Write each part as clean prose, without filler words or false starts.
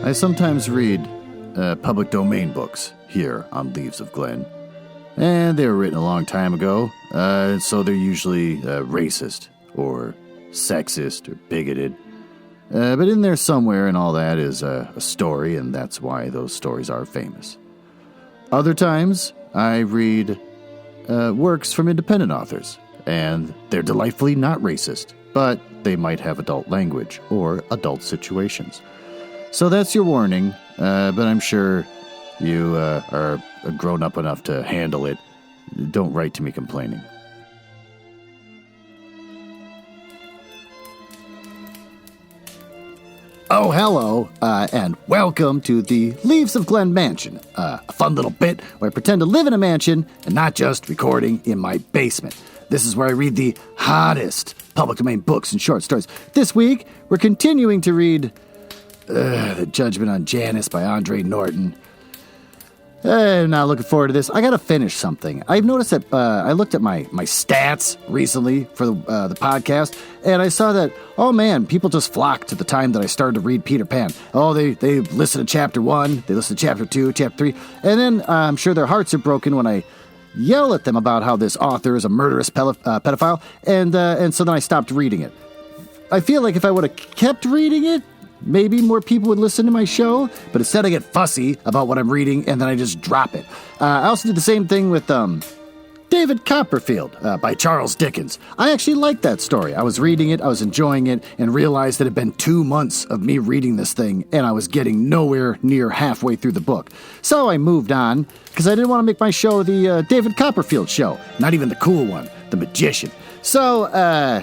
I sometimes read public domain books here on Leaves of Glen. And they were written a long time ago, so they're usually racist or sexist or bigoted. But in there somewhere and all that is a story, and that's why those stories are famous. Other times, I read works from independent authors, and they're delightfully not racist, but they might have adult language or adult situations. So that's your warning, but I'm sure you are grown up enough to handle it. Don't write to me complaining. Oh, hello, and welcome to the Leaves of Glen Mansion, a fun little bit where I pretend to live in a mansion and not just recording in my basement. This is where I read the hottest public domain books and short stories. This week, we're continuing to read The Judgement on Janus by Norton. I'm not looking forward to this. I gotta finish something. I've noticed that I looked at my stats recently for the podcast, and I saw that, oh man, people just flock to the time that I started to read Peter Pan. Oh, they listen to chapter 1, they listen to chapter 2, chapter 3, and then I'm sure their hearts are broken when I yell at them about how this author is a murderous pedophile, and so then I stopped reading it. I feel like if I would have kept reading it, maybe more people would listen to my show, but instead I get fussy about what I'm reading, and then I just drop it. I also did the same thing with David Copperfield by Charles Dickens. I actually liked that story. I was reading it, I was enjoying it, and realized that it had been 2 months of me reading this thing, and I was getting nowhere near halfway through the book. So I moved on, because I didn't want to make my show the David Copperfield show, not even the cool one, the magician. So,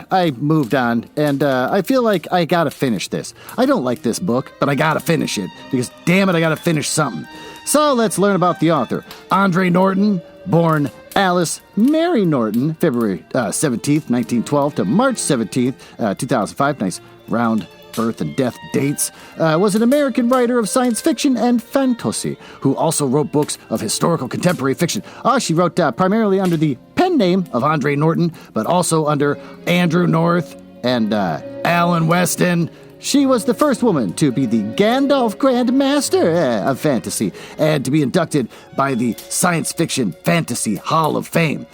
I moved on, and I feel like I gotta finish this. I don't like this book, but I gotta finish it, because damn it, I gotta finish something. So let's learn about the author. Norton, born Alice Mary Norton, February 17th, 1912 to March 17th, 2005. Nice round birth and death dates. Was an American writer of science fiction and fantasy, who also wrote books of historical contemporary fiction. She wrote primarily under the pen name of Norton, but also under Andrew North and Alan Weston. She was the first woman to be the Gandalf Grand Master of fantasy and to be inducted by the Science Fiction Fantasy Hall of Fame.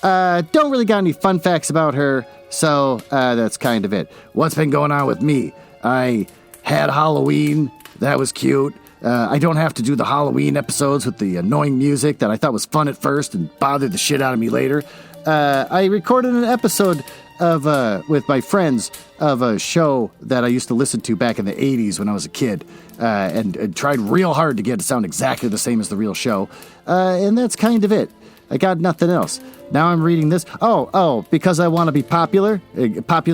Don't really got any fun facts about her, so that's kind of it. What's been going on with me? I had Halloween. That was cute. I don't have to do the Halloween episodes with the annoying music that I thought was fun at first and bothered the shit out of me later. I recorded an episode of with my friends of a show that I used to listen to back in the 80s when I was a kid, and tried real hard to get it to sound exactly the same as the real show, and that's kind of it. I got nothing else. Now I'm reading this. Because I want to be popular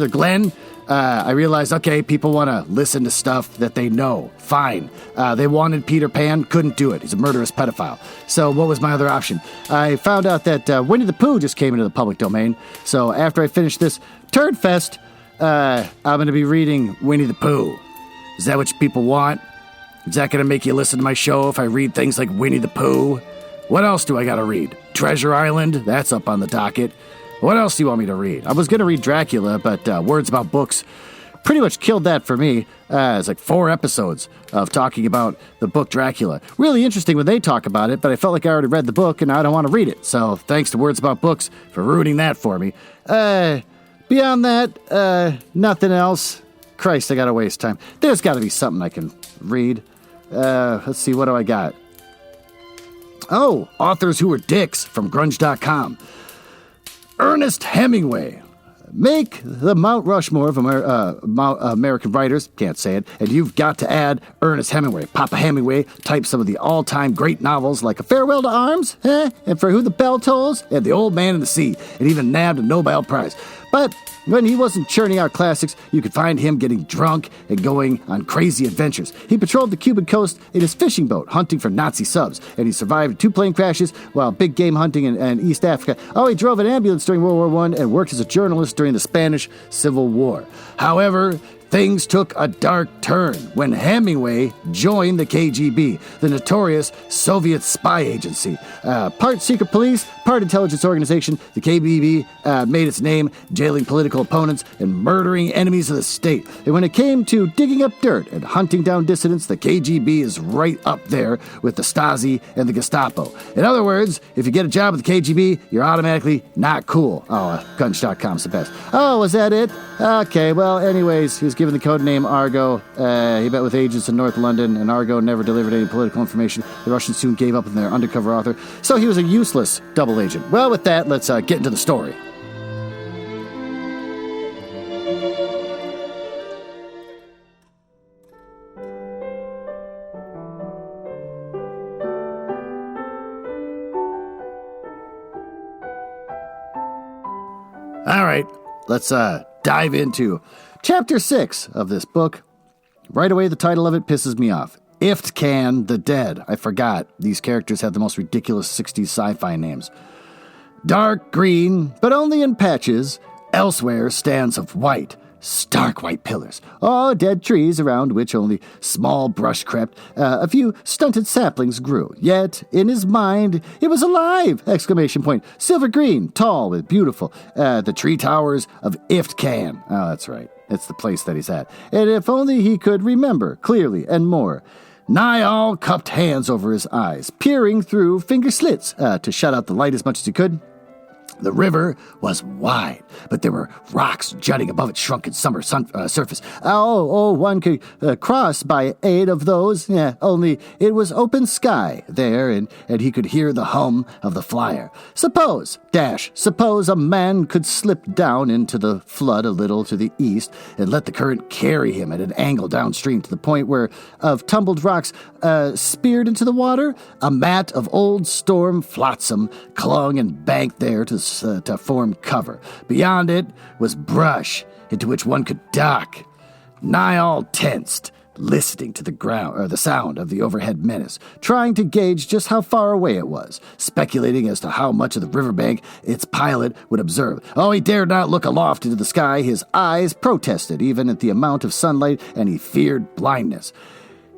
Glenn, I realized, okay, people want to listen to stuff that they know. Fine. They wanted Peter Pan, couldn't do it. He's a murderous pedophile. So what was my other option? I found out that Winnie the Pooh just came into the public domain. So after I finish this Turd Fest, I'm going to be reading Winnie the Pooh. Is that what you people want? Is that going to make you listen to my show if I read things like Winnie the Pooh? What else do I got to read? Treasure Island? That's up on the docket. What else do you want me to read? I was going to read Dracula, but Words About Books pretty much killed that for me. It's like 4 episodes of talking about the book Dracula. Really interesting when they talk about it, but I felt like I already read the book and I don't want to read it. So thanks to Words About Books for ruining that for me. Beyond that, nothing else. Christ, I got to waste time. There's got to be something I can read. Let's see, what do I got? Oh, Authors Who Were Dicks from Grunge.com. Ernest Hemingway. Make the Mount Rushmore of American writers. Can't say it. And you've got to add Ernest Hemingway. Papa Hemingway typed some of the all-time great novels like A Farewell to Arms, and For Who the Bell Tolls, and The Old Man and the Sea, and even nabbed a Nobel Prize. But when he wasn't churning out classics, you could find him getting drunk and going on crazy adventures. He patrolled the Cuban coast in his fishing boat, hunting for Nazi subs, and he survived 2 plane crashes while big game hunting in East Africa. Oh, he drove an ambulance during World War I and worked as a journalist during the Spanish Civil War. However, things took a dark turn when Hemingway joined the KGB, the notorious Soviet spy agency. Part secret police, part intelligence organization, the KGB made its name jailing political opponents and murdering enemies of the state. And when it came to digging up dirt and hunting down dissidents, the KGB is right up there with the Stasi and the Gestapo. In other words, if you get a job with the KGB, you're automatically not cool. Oh, Gunch.com's the best. Oh, was that it? Okay, well, anyways, he was given the code name Argo. He met with agents in North London, and Argo never delivered any political information. The Russians soon gave up on their undercover author, so he was a useless double agent. Well, with that, let's get into the story. All right, let's dive into Chapter 6 of this book. Right away, the title of it pisses me off. Iftkan the Dead. I forgot. These characters had the most ridiculous 60s sci-fi names. Dark green, but only in patches. Elsewhere, stands of white. Stark white pillars. Oh, dead trees around which only small brush crept. A few stunted saplings grew. Yet, in his mind, it was alive! Exclamation point. Silver green, tall and beautiful. The tree towers of Iftkan. Oh, that's right. It's the place that he's at. And if only he could remember clearly and more. Niall cupped hands over his eyes, peering through finger slits to shut out the light as much as he could. The river was wide, but there were rocks jutting above its shrunken summer surface. One could cross by aid of those. Only it was open sky there, and he could hear the hum of the flyer. Suppose a man could slip down into the flood a little to the east and let the current carry him at an angle downstream to the point where of tumbled rocks speared into the water. A mat of old storm flotsam clung and banked there to form cover. Beyond it was brush into which one could duck. Niall tensed, listening to the sound of the overhead menace, trying to gauge just how far away it was, speculating as to how much of the riverbank its pilot would observe. Oh, he dared not look aloft into the sky. His eyes protested even at the amount of sunlight, and he feared blindness.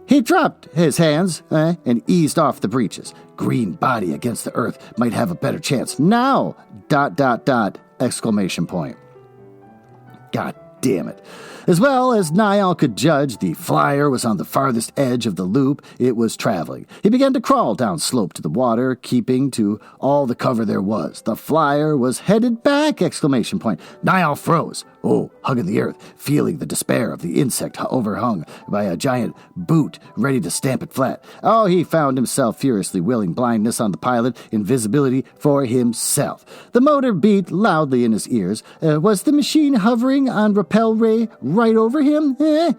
He dropped his hands and eased off the breeches. Green body against the earth might have a better chance. Now! ... Exclamation point. God damn it. As well as Niall could judge, the flyer was on the farthest edge of the loop it was traveling. He began to crawl down slope to the water, keeping to all the cover there was. The flyer was headed back! Exclamation point. Niall froze. Oh, hugging the earth, feeling the despair of the insect overhung by a giant boot ready to stamp it flat. Oh, he found himself furiously willing blindness on the pilot, invisibility for himself. The motor beat loudly in his ears. Was the machine hovering on repel ray right over him? By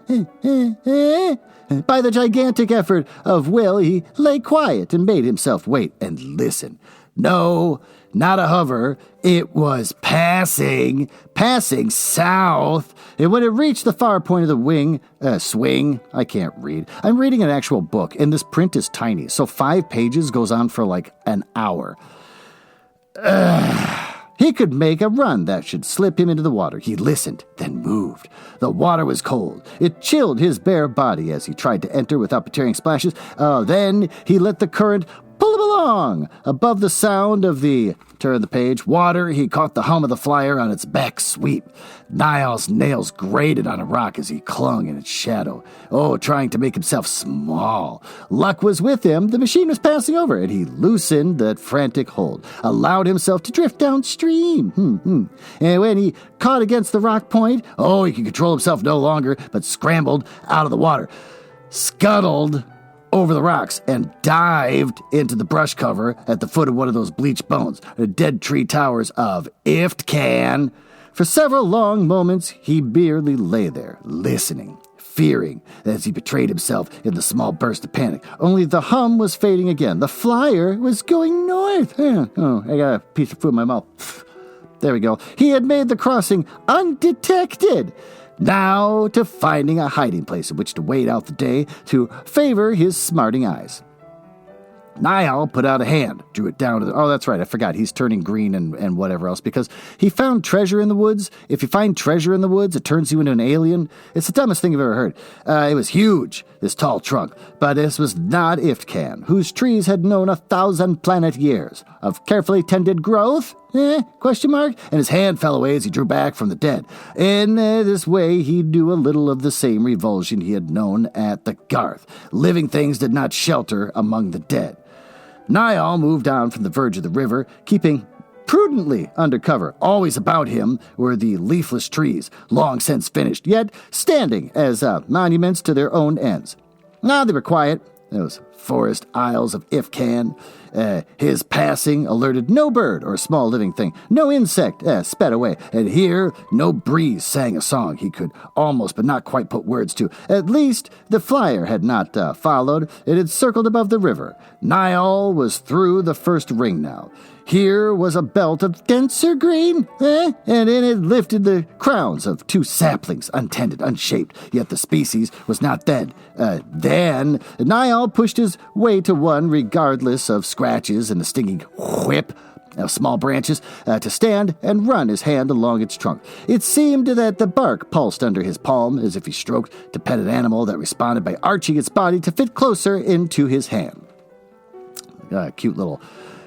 the gigantic effort of will, he lay quiet and made himself wait and listen. No, not a hover. It was passing south. And when it reached the far point of the swing, I can't read. I'm reading an actual book, and this print is tiny, so 5 pages goes on for like an hour. He could make a run that should slip him into the water. He listened, then moved. The water was cold. It chilled his bare body as he tried to enter without betraying splashes. Then he let the current pull him along. Above the sound of the, turn the page, water, he caught the hum of the flyer on its back sweep. Niall's nails grated on a rock as he clung in its shadow. Oh, trying to make himself small. Luck was with him. The machine was passing over, and he loosened that frantic hold, allowed himself to drift downstream. And when he caught against the rock point, he could control himself no longer, but scrambled out of the water, scuttled over the rocks, and dived into the brush cover at the foot of one of those bleached bones, the dead tree towers of Iftkan. For several long moments, he merely lay there, listening, fearing as he betrayed himself in the small burst of panic. Only the hum was fading again. The flyer was going north. I got a piece of food in my mouth. There we go. He had made the crossing undetected. Now to finding a hiding place in which to wait out the day to favor his smarting eyes. Niall put out a hand, drew it down to oh, that's right, I forgot, he's turning green and whatever else, because he found treasure in the woods. If you find treasure in the woods, it turns you into an alien. It's the dumbest thing I've ever heard. It was huge, this tall trunk, but this was not Iftcan, whose trees had known 1,000 planet years of carefully tended growth, question mark? And his hand fell away as he drew back from the dead. In this way, he knew a little of the same revulsion he had known at the Garth. Living things did not shelter among the dead. Niall moved on from the verge of the river, keeping prudently under cover. Always about him were the leafless trees, long since finished, yet standing as monuments to their own ends. Now they were quiet, those forest aisles of Ifcan. His passing alerted no bird or small living thing. No insect sped away. And here, no breeze sang a song he could almost but not quite put words to. At least, the flyer had not followed. It had circled above the river. Niall was through the first ring now. Here was a belt of denser green, and in it lifted the crowns of 2 saplings, untended, unshaped, yet the species was not dead. Then Niall pushed his way to one, regardless of scratches and the stinging whip of small branches, to stand and run his hand along its trunk. It seemed that the bark pulsed under his palm, as if he stroked to pet an animal that responded by arching its body to fit closer into his hand. Cute little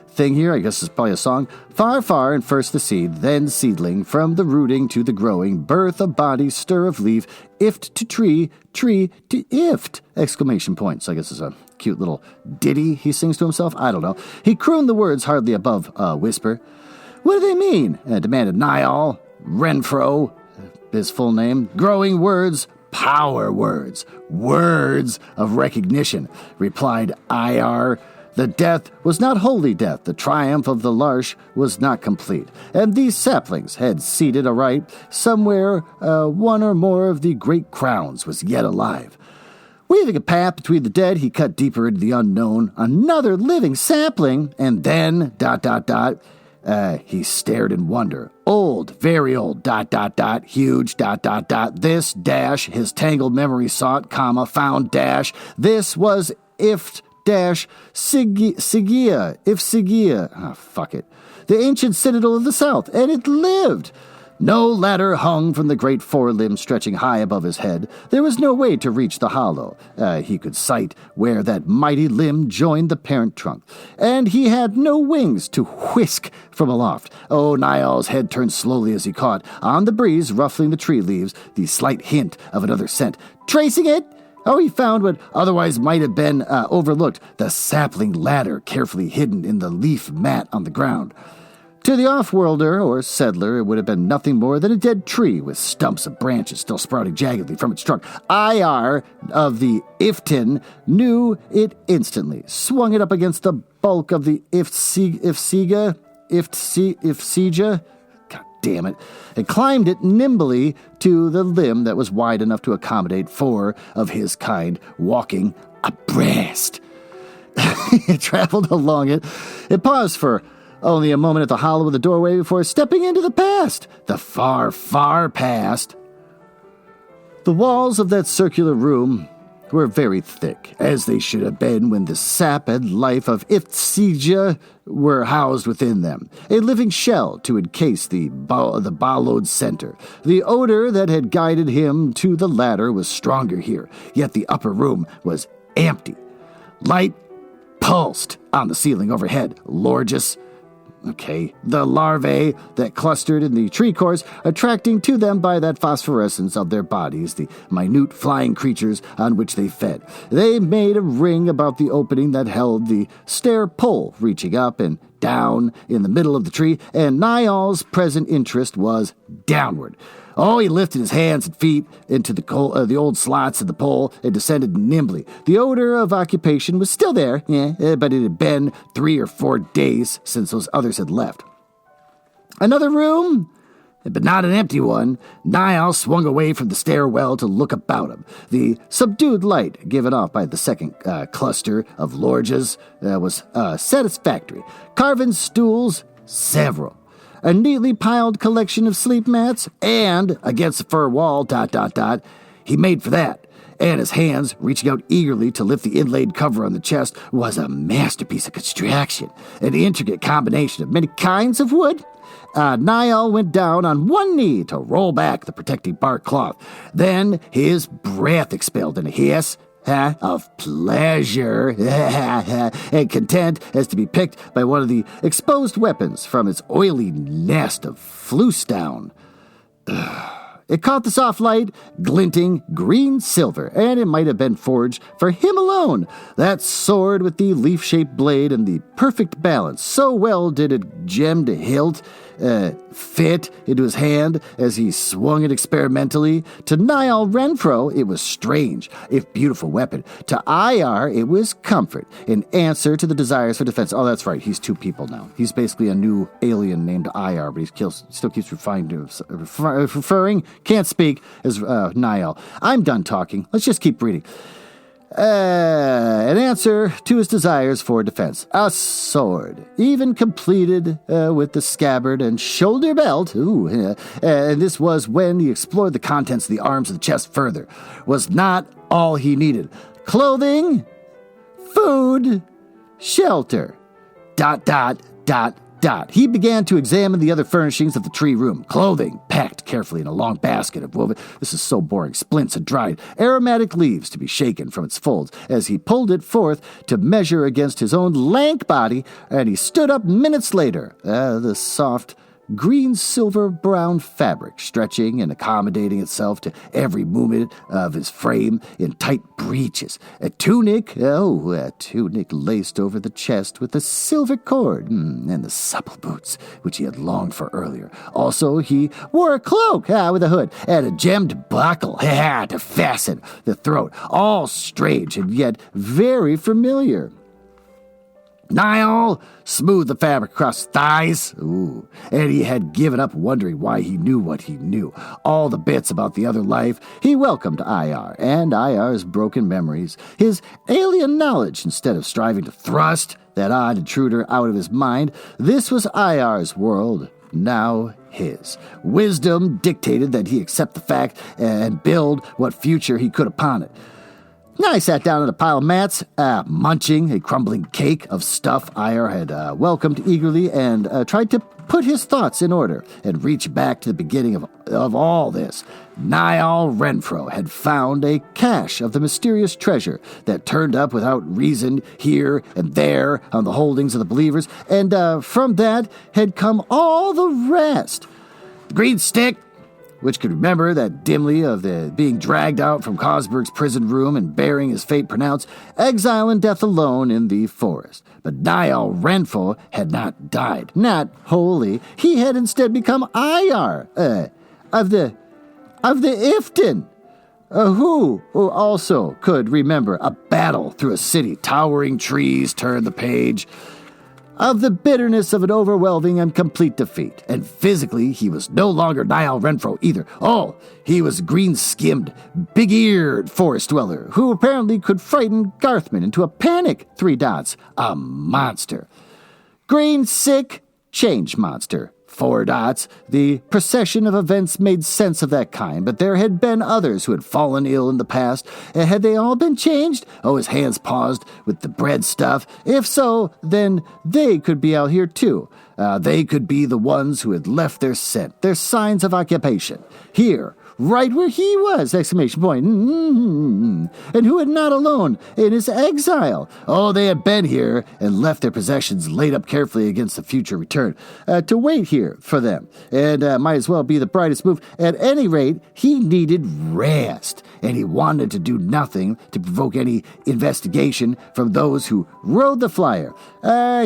thing here, I guess it's probably a song. Far, far, and first the seed, then seedling, from the rooting to the growing, birth of body, stir of leaf, ift to tree, tree to ift! Exclamation point. So I guess it's a cute little ditty he sings to himself. I don't know. He crooned the words hardly above a whisper. What do they mean? Demanded Niall. Renfro, his full name. Growing words, power words, words of recognition, replied IR. The death was not wholly death. The triumph of the larch was not complete. And these saplings had seated aright. Somewhere, one or more of the great crowns was yet alive. Weaving a path between the dead, he cut deeper into the unknown. Another living sapling, and then, ... he stared in wonder. Old, very old, ... huge, ... this, dash, his tangled memory sought, comma, found, dash. This was Ift, dash, Sigia, fuck it. The ancient citadel of the south, and it lived. No ladder hung from the great forelimb stretching high above his head. There was no way to reach the hollow. He could sight where that mighty limb joined the parent trunk. And he had no wings to whisk from aloft. Oh, Niall's head turned slowly as he caught, on the breeze ruffling the tree leaves, the slight hint of another scent. Tracing it! Oh, he found what otherwise might have been overlooked, the sapling ladder carefully hidden in the leaf mat on the ground. To the off-worlder or settler, it would have been nothing more than a dead tree with stumps of branches still sprouting jaggedly from its trunk. IR of the Iftin knew it instantly, swung it up against the bulk of the Ifsija, God damn it, and climbed it nimbly to the limb that was wide enough to accommodate 4 of his kind walking abreast. It traveled along it. It paused for only a moment at the hollow of the doorway before stepping into the past, the far, far past. The walls of that circular room were very thick, as they should have been when the sap and life of Iftsija were housed within them, a living shell to encase the ballowed center. The odor that had guided him to the ladder was stronger here, yet the upper room was empty. Light pulsed on the ceiling overhead. The larvae that clustered in the tree cores, attracting to them by that phosphorescence of their bodies the minute flying creatures on which they fed. They made a ring about the opening that held the stair pole, reaching up and down in the middle of the tree, and Niall's present interest was downward. Oh, he lifted his hands and feet into the old slots of the pole and descended nimbly. The odor of occupation was still there, but it had been 3 or 4 days since those others had left. Another room, but not an empty one. Niall swung away from the stairwell to look about him. The subdued light given off by the second cluster of lorges was satisfactory. Carven stools, several. A neatly piled collection of sleep mats, and, against the fur wall, he made for that. and his hands, reaching out eagerly to lift the inlaid cover on the chest, was a masterpiece of construction, an intricate combination of many kinds of wood. Niall went down on one knee to roll back the protecting bark cloth. Then his breath expelled in a hiss of pleasure and content as to be picked by one of the exposed weapons from its oily nest of fluestedown. It caught the soft light, glinting green-silver, and it might have been forged for him alone. That sword with the leaf-shaped blade and the perfect balance. So well did it gem to hilt fit into his hand as he swung it experimentally. To Niall Renfro, it was strange, if beautiful weapon. To IR, it was comfort, an answer to the desires for defense. Oh, that's right, he's two people now. He's basically a new alien named IR, but he still keeps referring, can't speak, as Niall. I'm done talking. Let's just keep reading. An answer to his desires for defense. A sword, even completed with the scabbard and shoulder belt. And this was when he explored the contents of the arms and the chest further. Was not all he needed. Clothing, food, shelter. ... He began to examine the other furnishings of the tree room. Clothing, packed carefully in a long basket of woven, this is so boring, splints and dried, aromatic leaves to be shaken from its folds as he pulled it forth to measure against his own lank body, and he stood up minutes later. The soft, green-silver-brown fabric, stretching and accommodating itself to every movement of his frame in tight breeches. A tunic laced over the chest with a silver cord, and the supple boots, which he had longed for earlier. Also, he wore a cloak with a hood, and a gemmed buckle to fasten the throat. All strange and yet very familiar. Niall smoothed the fabric across his thighs, and he had given up wondering why he knew what he knew. All the bits about the other life he welcomed IR, and IR's broken memories, his alien knowledge, instead of striving to thrust that odd intruder out of his mind. This was IR's world, now his. Wisdom dictated that he accept the fact and build what future he could upon it. Now I sat down on a pile of mats, munching a crumbling cake of stuff IR had welcomed eagerly, and tried to put his thoughts in order and reach back to the beginning of all this. Niall Renfro had found a cache of the mysterious treasure that turned up without reason here and there on the holdings of the believers, and from that had come all the rest. The green stick, which could remember that dimly of the being dragged out from Cosberg's prison room and bearing his fate pronounced, exile and death alone in the forest. But Niall Renfro had not died, not wholly. He had instead become IR, of the Iftin, who also could remember a battle through a city, towering trees turned the page, of the bitterness of an overwhelming and complete defeat. And physically, he was no longer Niall Renfro either. Oh, he was a green-skimmed, big-eared forest dweller who apparently could frighten Garthman into a panic. 3 dots. A monster. Green, sick, change monster. 4 dots. The procession of events made sense of that kind, but there had been others who had fallen ill in the past. Had they all been changed? Oh, his hands paused with the bread stuff. If so, then they could be out here too. They could be the ones who had left their scent, their signs of occupation. Here, right where he was, exclamation point. And who had not alone in his exile. Oh, they had been here and left their possessions laid up carefully against the future return, to wait here for them. And might as well be the brightest move. At any rate, he needed rest, and he wanted to do nothing to provoke any investigation from those who rode the flyer.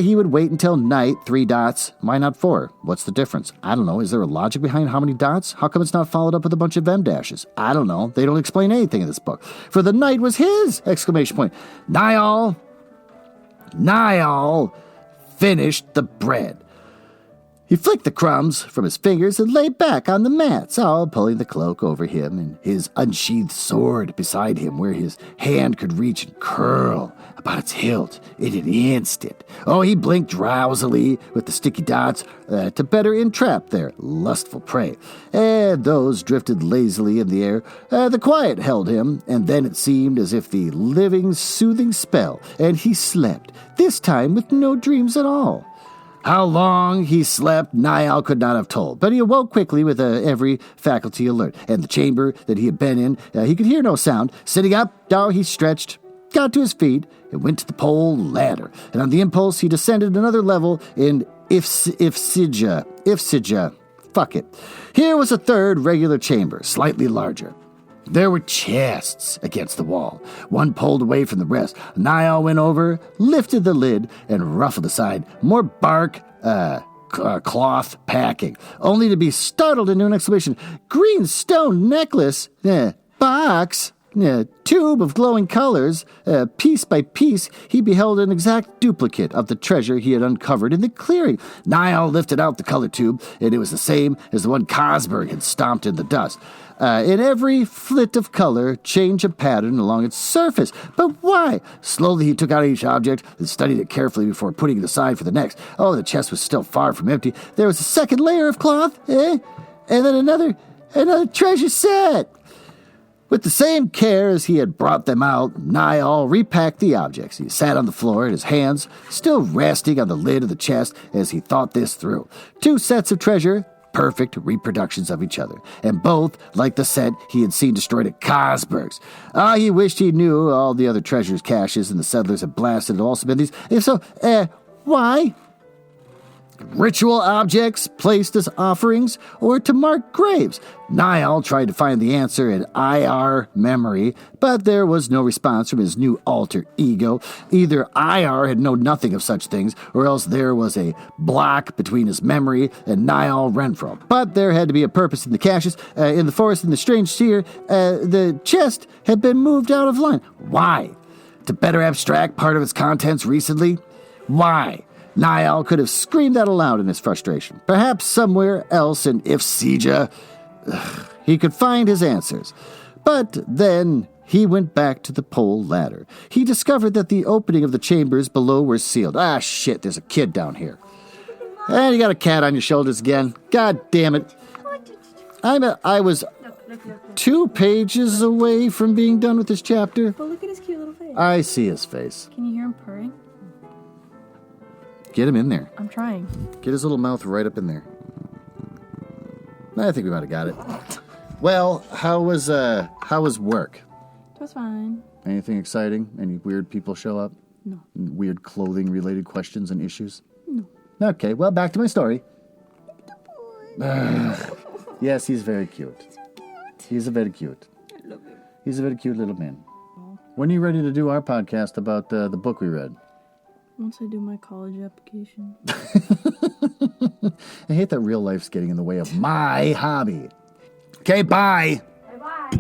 He would wait until night. 3 dots. Why not 4? What's the difference? I don't know. Is there a logic behind how many dots? How come it's not followed up with a bunch of M-dashes? I don't know. They don't explain anything in this book. For the night was his! Exclamation point. Niall finished the bread. He flicked the crumbs from his fingers and lay back on the mats, all pulling the cloak over him and his unsheathed sword beside him where his hand could reach and curl about its hilt in an instant. Oh, he blinked drowsily with the sticky dots to better entrap their lustful prey. And those drifted lazily in the air. The quiet held him, and then it seemed as if the living, soothing spell, and he slept, this time with no dreams at all. How long he slept, Niall could not have told, but he awoke quickly with every faculty alert, and the chamber that he had been in, he could hear no sound. Sitting up, he stretched, got to his feet, and went to the pole ladder, and on the impulse he descended another level in Ifsija. Fuck it. Here was a third regular chamber, slightly larger. There were chests against the wall, one pulled away from the rest. Niall went over, lifted the lid, and ruffled aside more bark, cloth packing, only to be startled into an exclamation. Green stone necklace? Box? Tube of glowing colors. Piece by piece, he beheld an exact duplicate of the treasure he had uncovered in the clearing. Niall lifted out the color tube, and it was the same as the one Cosberg had stomped in the dust. In every flit of color, change of pattern along its surface. But why? Slowly he took out each object and studied it carefully before putting it aside for the next. Oh, the chest was still far from empty. There was a second layer of cloth, and then another treasure set. With the same care as he had brought them out, Niall repacked the objects. He sat on the floor, his hands still resting on the lid of the chest as he thought this through. 2 sets of treasure, perfect reproductions of each other, and both like the set he had seen destroyed at Cosberg's. He wished he knew all the other treasures caches and the settlers had blasted had also been these. If so, why? Ritual objects placed as offerings or to mark graves? Niall tried to find the answer in IR memory, but there was no response from his new alter ego. Either IR had known nothing of such things, or else there was a block between his memory and Niall Renfro. But there had to be a purpose in the caches, in the forest, in the strange seer. The chest had been moved out of line. Why? To better abstract part of its contents recently? Why? Niall could have screamed that aloud in his frustration. Perhaps somewhere else in Ifsija he could find his answers. But then he went back to the pole ladder. He discovered that the opening of the chambers below were sealed. Shit, there's a kid down here. And you got a cat on your shoulders again. God damn it. I was 2 pages away from being done with this chapter. But look at his cute little face. I see his face. Can you hear him purring? Get him in there. I'm trying. Get his little mouth right up in there. I think we might have got it. Well, how was work? It was fine. Anything exciting? Any weird people show up? No. Weird clothing-related questions and issues? No. Okay, well, back to my story. Yes, he's very cute. He's very cute. I love him. He's a very cute little man. When are you ready to do our podcast about the book we read? Once I do my college application. I hate that real life's getting in the way of my hobby. Okay, bye. Bye-bye.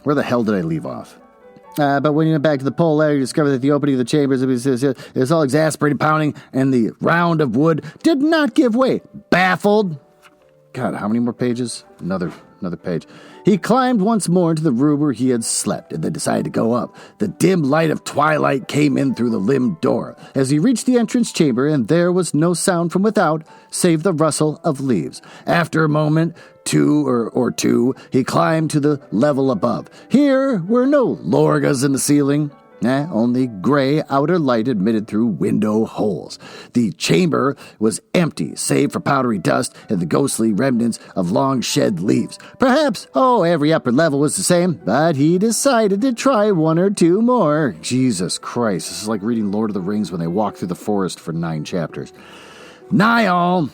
Where the hell did I leave off? But when he went back to the pole ladder, he discovered that the opening of the chambers was all exasperated pounding, and the round of wood did not give way. Baffled. God, how many more pages? Another page. He climbed once more into the room where he had slept, and then decided to go up. The dim light of twilight came in through the limbed door as he reached the entrance chamber, and there was no sound from without, save the rustle of leaves. After a moment, two, he climbed to the level above. Here were no lorgas in the ceiling. Only gray outer light admitted through window holes. The chamber was empty, save for powdery dust and the ghostly remnants of long shed leaves. Perhaps, every upper level was the same, but he decided to try 1 or 2 more. Jesus Christ, this is like reading Lord of the Rings when they walk through the forest for 9 chapters. Niall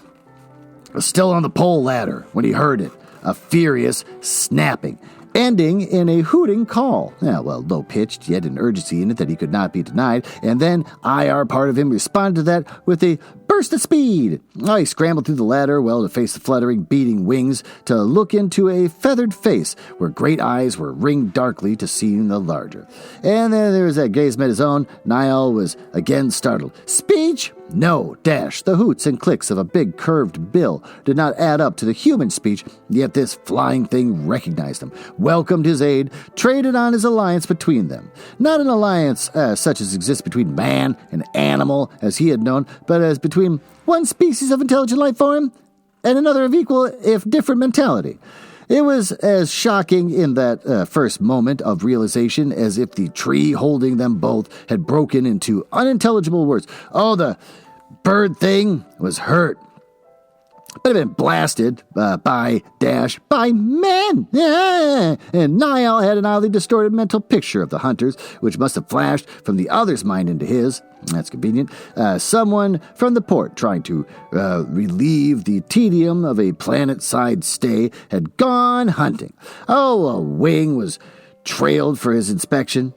was still on the pole ladder when he heard it, a furious snapping, ending in a hooting call. Low-pitched, yet an urgency in it that he could not be denied, and then IR part of him responded to that with a burst of speed. He scrambled through the ladder, to face the fluttering, beating wings, to look into a feathered face, where great eyes were ringed darkly to seem the larger. And then there was that gaze met his own. Niall was again startled. Speech? No, the hoots and clicks of a big curved bill did not add up to the human speech, yet this flying thing recognized him, welcomed his aid, traded on his alliance between them. Not an alliance such as exists between man and animal, as he had known, but as between one species of intelligent life form and another of equal, if different, mentality. It was as shocking in that first moment of realization as if the tree holding them both had broken into unintelligible words. Oh, the bird thing was hurt, but had been blasted by men. Yeah. And Niall had an oddly distorted mental picture of the hunters, which must have flashed from the other's mind into his. That's convenient. Someone from the port trying to relieve the tedium of a planet-side stay had gone hunting. Oh, a wing was trailed for his inspection,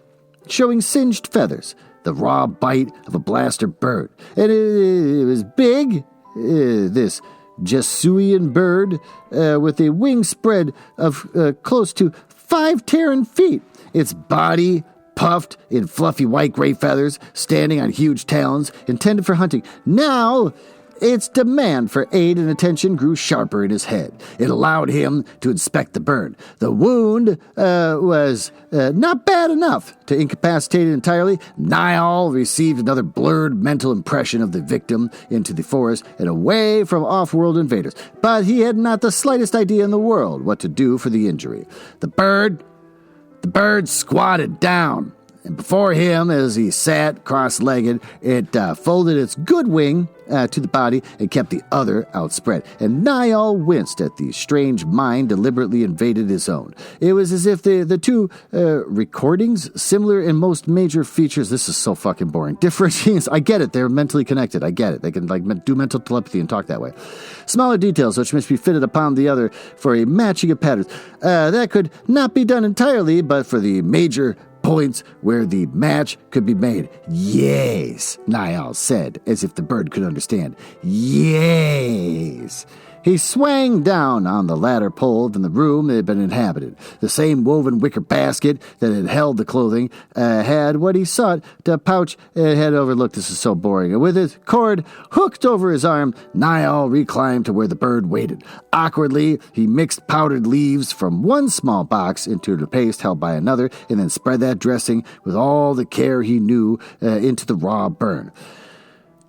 showing singed feathers, the raw bite of a blaster bird. And it was big, this Jesuian bird, with a wing spread of close to 5 Terran feet. Its body puffed in fluffy white-gray feathers, standing on huge talons, intended for hunting. Now, its demand for aid and attention grew sharper in his head. It allowed him to inspect the bird. The wound was not bad enough to incapacitate it entirely. Niall received another blurred mental impression of the victim into the forest and away from off-world invaders. But he had not the slightest idea in the world what to do for the injury. The bird squatted down, and before him, as he sat cross-legged, it folded its good wing to the body and kept the other outspread. And Niall winced at the strange mind deliberately invaded his own. It was as if the two recordings, similar in most major features, this is so fucking boring, differentiates. I get it, they're mentally connected, I get it. They can do mental telepathy and talk that way. Smaller details which must be fitted upon the other for a matching of patterns. That could not be done entirely, but for the major points where the match could be made. Yes, Niall said, as if the bird could understand. Yes. He swang down on the ladder pole in the room that had been inhabited. The same woven wicker basket that had held the clothing had what he sought, the pouch it had overlooked. This is so boring. And with his cord hooked over his arm, Niall reclimbed to where the bird waited. Awkwardly, he mixed powdered leaves from one small box into the paste held by another, and then spread that dressing with all the care he knew into the raw burn.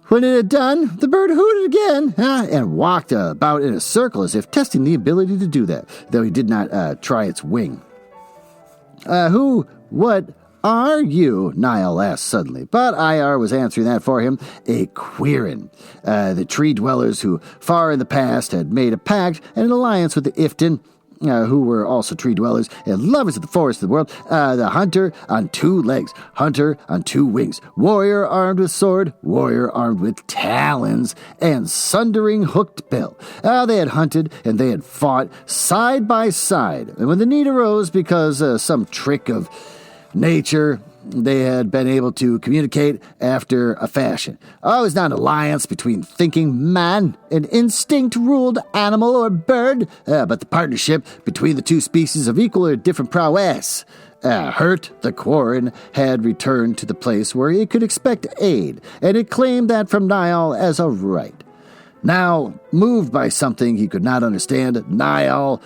When it had done, the bird hooted again and walked about in a circle as if testing the ability to do that, though he did not try its wing. What are you? Niall asked suddenly, but IR was answering that for him. A Quirin. The tree dwellers who far in the past had made a pact and an alliance with the Iftin, who were also tree dwellers and lovers of the forest of the world. The hunter on 2 legs, hunter on 2 wings, warrior armed with sword, warrior armed with talons, and sundering hooked bill. They had hunted and they had fought side by side, and when the need arose because some trick of nature, they had been able to communicate after a fashion. Oh, it was not an alliance between thinking man and instinct-ruled animal or bird, but the partnership between the 2 species of equal or different prowess. Hurt, the Quarren, had returned to the place where he could expect aid, and it claimed that from Niall as a right. Now, moved by something he could not understand, Niall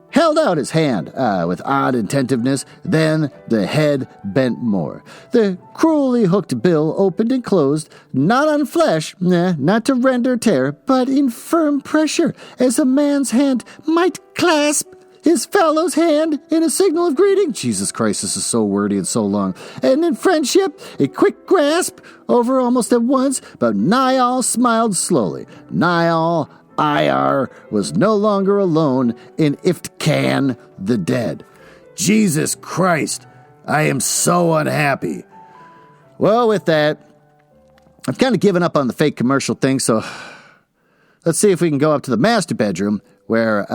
held out his hand with odd intentiveness, then the head bent more. The cruelly hooked bill opened and closed, not on flesh, not to rend or tear, but in firm pressure, as a man's hand might clasp his fellow's hand in a signal of greeting. Jesus Christ, this is so wordy and so long. And in friendship, a quick grasp over almost at once, but Niall smiled slowly. Niall IR was no longer alone in Iftcan the dead. Jesus Christ, I am so unhappy. Well, with that, I've kind of given up on the fake commercial thing, so let's see if we can go up to the master bedroom where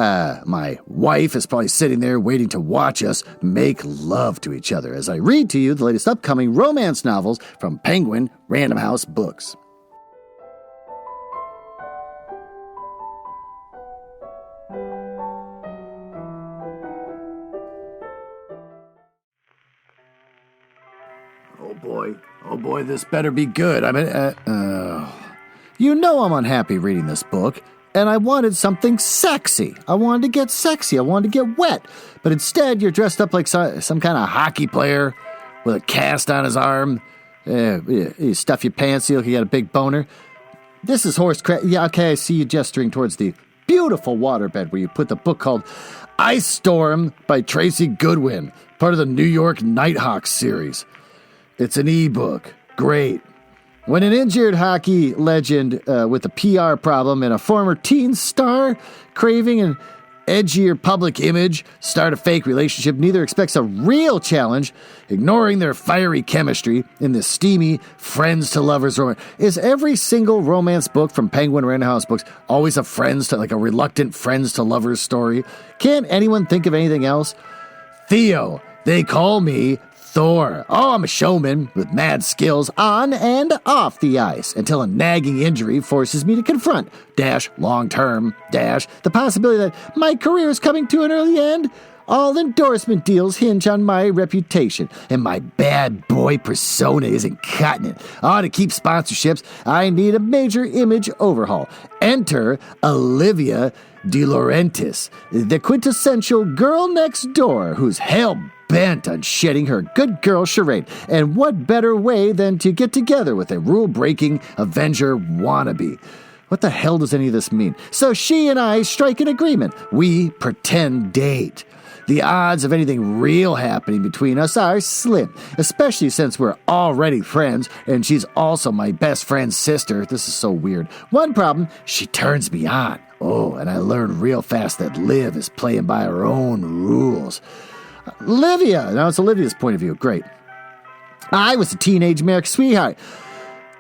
my wife is probably sitting there waiting to watch us make love to each other as I read to you the latest upcoming romance novels from Penguin Random House Books. Oh boy, this better be good. I mean, You know I'm unhappy reading this book, and I wanted something sexy. I wanted to get sexy. I wanted to get wet. But instead, you're dressed up like some kind of hockey player with a cast on his arm. You stuff your pants, you look, you got a big boner. This is horse crap. Yeah, okay, I see you gesturing towards the beautiful waterbed where you put the book called Ice Storm by Tracy Goodwin, part of the New York Nighthawks series. It's an e-book. Great. When an injured hockey legend with a PR problem and a former teen star craving an edgier public image start a fake relationship, neither expects a real challenge, ignoring their fiery chemistry in this steamy friends to lovers romance. Is every single romance book from Penguin Random House Books always a reluctant friends to lovers story? Can't anyone think of anything else? Theo, they call me Thor. Oh, I'm a showman with mad skills on and off the ice until a nagging injury forces me to confront, long-term, the possibility that my career is coming to an early end. All endorsement deals hinge on my reputation, and my bad boy persona isn't cutting it. To keep sponsorships, I need a major image overhaul. Enter Olivia De Laurentiis, the quintessential girl next door who's hell-bent on shedding her good girl charade. And what better way than to get together with a rule-breaking Avenger wannabe? What the hell does any of this mean? So she and I strike an agreement. We pretend date. The odds of anything real happening between us are slim, especially since we're already friends, and she's also my best friend's sister. This is so weird. One problem, she turns me on. Oh, and I learned real fast that Liv is playing by her own rules. Olivia. Now it's Olivia's point of view. Great. I was a teenage American sweetheart.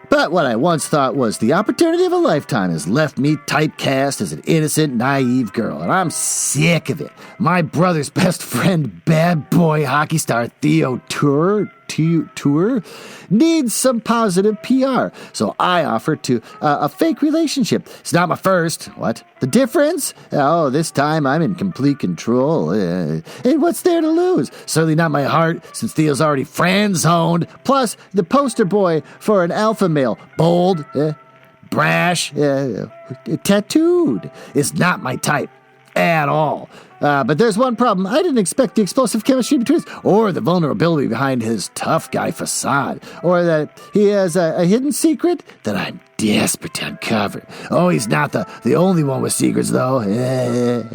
But what I once thought was the opportunity of a lifetime has left me typecast as an innocent, naive girl, and I'm sick of it. My brother's best friend, bad boy hockey star Theo Tour needs some positive PR, so I offer to a fake relationship. It's not my first. What? The difference? Oh, this time I'm in complete control. And what's there to lose? Certainly not my heart, since Theo's already friend-zoned. Plus, the poster boy for an alpha male. Bold, brash, tattooed is not my type at all. But there's one problem. I didn't expect the explosive chemistry between us, or the vulnerability behind his tough guy facade, or that he has a hidden secret that I'm desperate to uncover. Oh, he's not the only one with secrets, though. And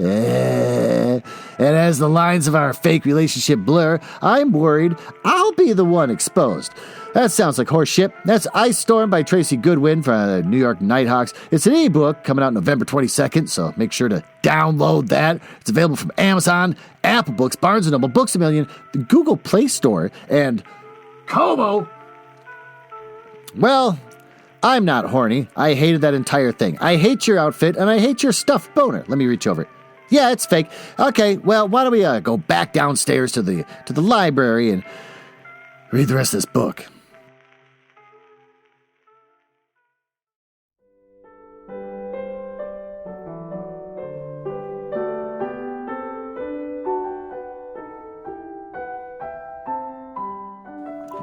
as the lines of our fake relationship blur, I'm worried I'll be the one exposed. That sounds like horse shit. That's Ice Storm by Tracy Goodwin from the New York Nighthawks. It's an ebook coming out November 22nd, so make sure to download that. It's available from Amazon, Apple Books, Barnes & Noble, Books A Million, the Google Play Store, and Kobo. Well, I'm not horny. I hated that entire thing. I hate your outfit, and I hate your stuffed boner. Let me reach over. Yeah, it's fake. Okay, well, why don't we go back downstairs to the library and read the rest of this book.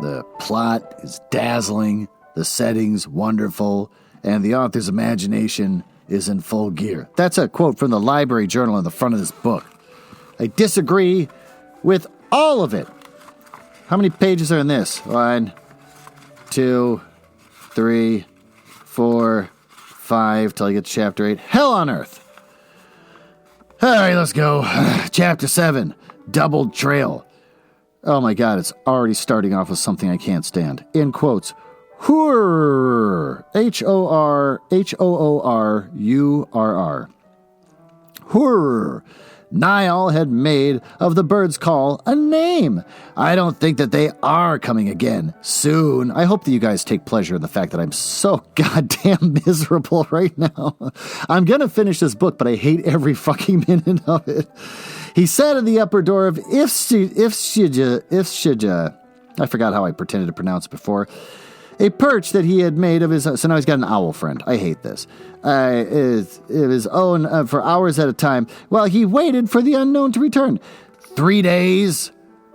The plot is dazzling, the setting's wonderful, and the author's imagination is in full gear. That's a quote from the library journal on the front of this book. I disagree with all of it. How many pages are in this? 1, 2, 3, 4, 5, till I get to chapter 8. Hell on earth. All right, let's go. Chapter 7, Doubled Trail. Oh my God, it's already starting off with something I can't stand. In quotes, Hoorrr, Hoorrr. Hoorrr. Niall had made of the bird's call a name. I don't think that they are coming again soon. I hope that you guys take pleasure in the fact that I'm so goddamn miserable right now. I'm going to finish this book, but I hate every fucking minute of it. He sat in the upper door of Ifshija. I forgot how I pretended to pronounce it before. A perch that he had made of his own. So now he's got an owl friend. I hate this. His own for hours at a time while he waited for the unknown to return. 3 days,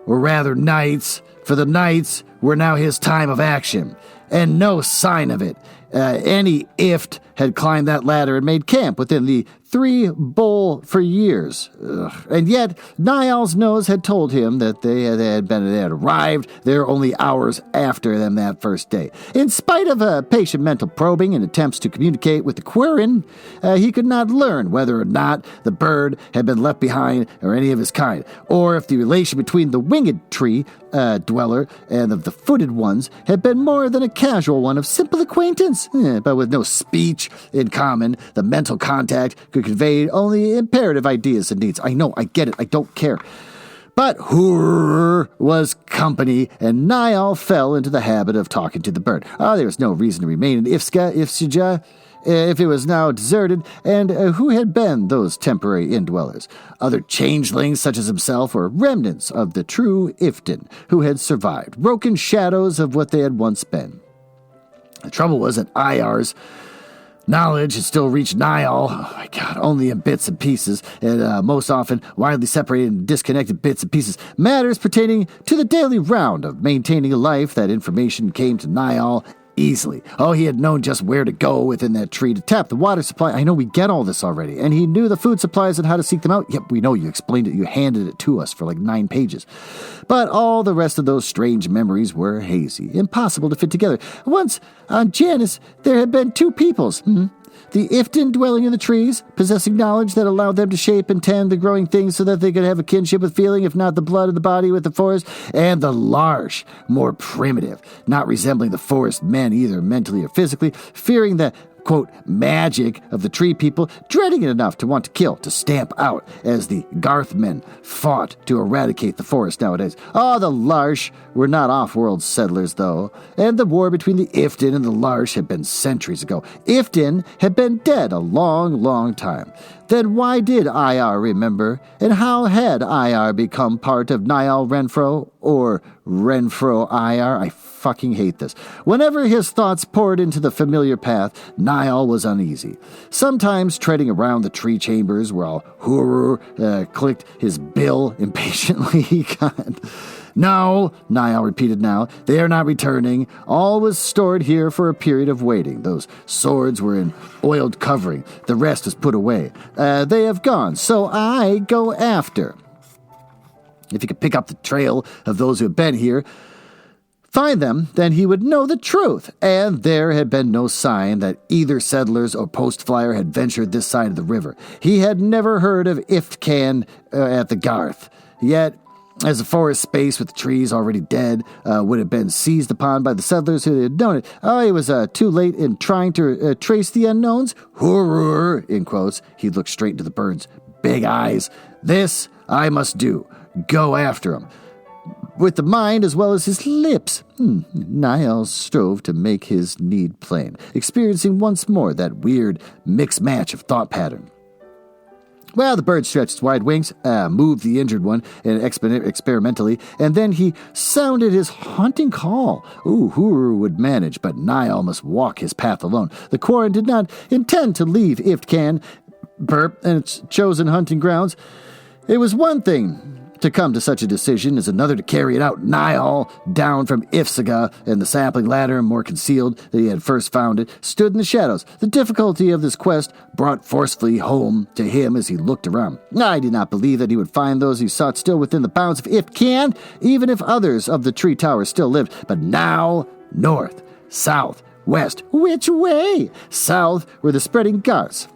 or rather nights, for the nights were now his time of action, and no sign of it. Any ift had climbed that ladder and made camp within the 3 bowl for years. And yet, Niall's nose had told him that they had arrived there only hours after them that first day. In spite of patient mental probing and attempts to communicate with the Quirin, he could not learn whether or not the bird had been left behind or any of his kind, or if the relation between the winged tree dweller and of the footed ones had been more than a casual one of simple acquaintance. But with no speech in common, the mental contact could convey only imperative ideas and needs. I know, I get it, I don't care. But Hurr was company, and Niall fell into the habit of talking to the bird. There was no reason to remain in Ifsija, if it was now deserted, and who had been those temporary indwellers? Other changelings such as himself, or remnants of the true Iftin who had survived, broken shadows of what they had once been. The trouble was that Iar's knowledge had still reached Niall, only in bits and pieces, and most often widely separated and disconnected bits and pieces. Matters pertaining to the daily round of maintaining a life, that information came to Niall easily. He had known just where to go within that tree to tap the water supply. I know, we get all this already. And he knew the food supplies and how to seek them out. Yep, we know, you explained it. You handed it to us for like 9 pages. But all the rest of those strange memories were hazy, impossible to fit together. Once, on Janus, there had been 2 peoples. The Iftin dwelling in the trees, possessing knowledge that allowed them to shape and tend the growing things so that they could have a kinship with feeling, if not the blood of the body with the forest, and the Larsh, more primitive, not resembling the forest men either mentally or physically, fearing the quote, magic of the tree people, dreading it enough to want to kill, to stamp out, as the Garthmen fought to eradicate the forest nowadays. The Larsh were not off-world settlers, though, and the war between the Iftin and the Larsh had been centuries ago. Iftin had been dead a long, long time. Then why did Iar remember, and how had Iar become part of Niall Renfro, or Renfro Iar? I fucking hate this. Whenever his thoughts poured into the familiar path, Niall was uneasy, sometimes treading around the tree chambers while Hurr clicked his bill impatiently. God. No, Niall repeated now, they are not returning. All was stored here for a period of waiting. Those swords were in oiled covering. The rest is put away. They have gone, so I go after. If he could pick up the trail of those who have been here, find them, then he would know the truth. And there had been no sign that either settlers or post-flyer had ventured this side of the river. He had never heard of Iftcan at the Garth. Yet, as the forest space with the trees already dead would have been seized upon by the settlers who had known it, he was too late in trying to trace the unknowns. Hurr, in quotes, he looked straight into the bird's big eyes. This I must do. Go after him. With the mind as well as his lips. Niall strove to make his need plain, experiencing once more that weird mixed match of thought pattern. Well, the bird stretched its wide wings, moved the injured one experimentally, and then he sounded his haunting call. Hurr would manage, but Niall must walk his path alone. The Quarren did not intend to leave Iftcan, and its chosen hunting grounds. It was one thing to come to such a decision as another to carry it out. Niall, down from Ifsiga and the sapling ladder, more concealed than he had first found it, stood in the shadows. The difficulty of this quest brought forcefully home to him as he looked around. I did not believe that he would find those he sought still within the bounds of Ifcan, even if others of the tree tower still lived. But now, north, south, west. Which way? South were the spreading Garths.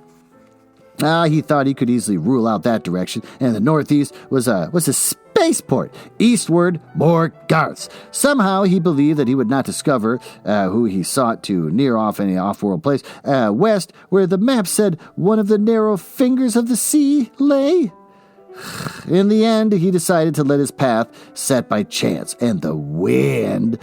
He thought he could easily rule out that direction, and the northeast was a spaceport. Eastward, more Garths. Somehow he believed that he would not discover who he sought to near off any off-world place. West, where the map said one of the narrow fingers of the sea lay. In the end, he decided to let his path set by chance, and the wind,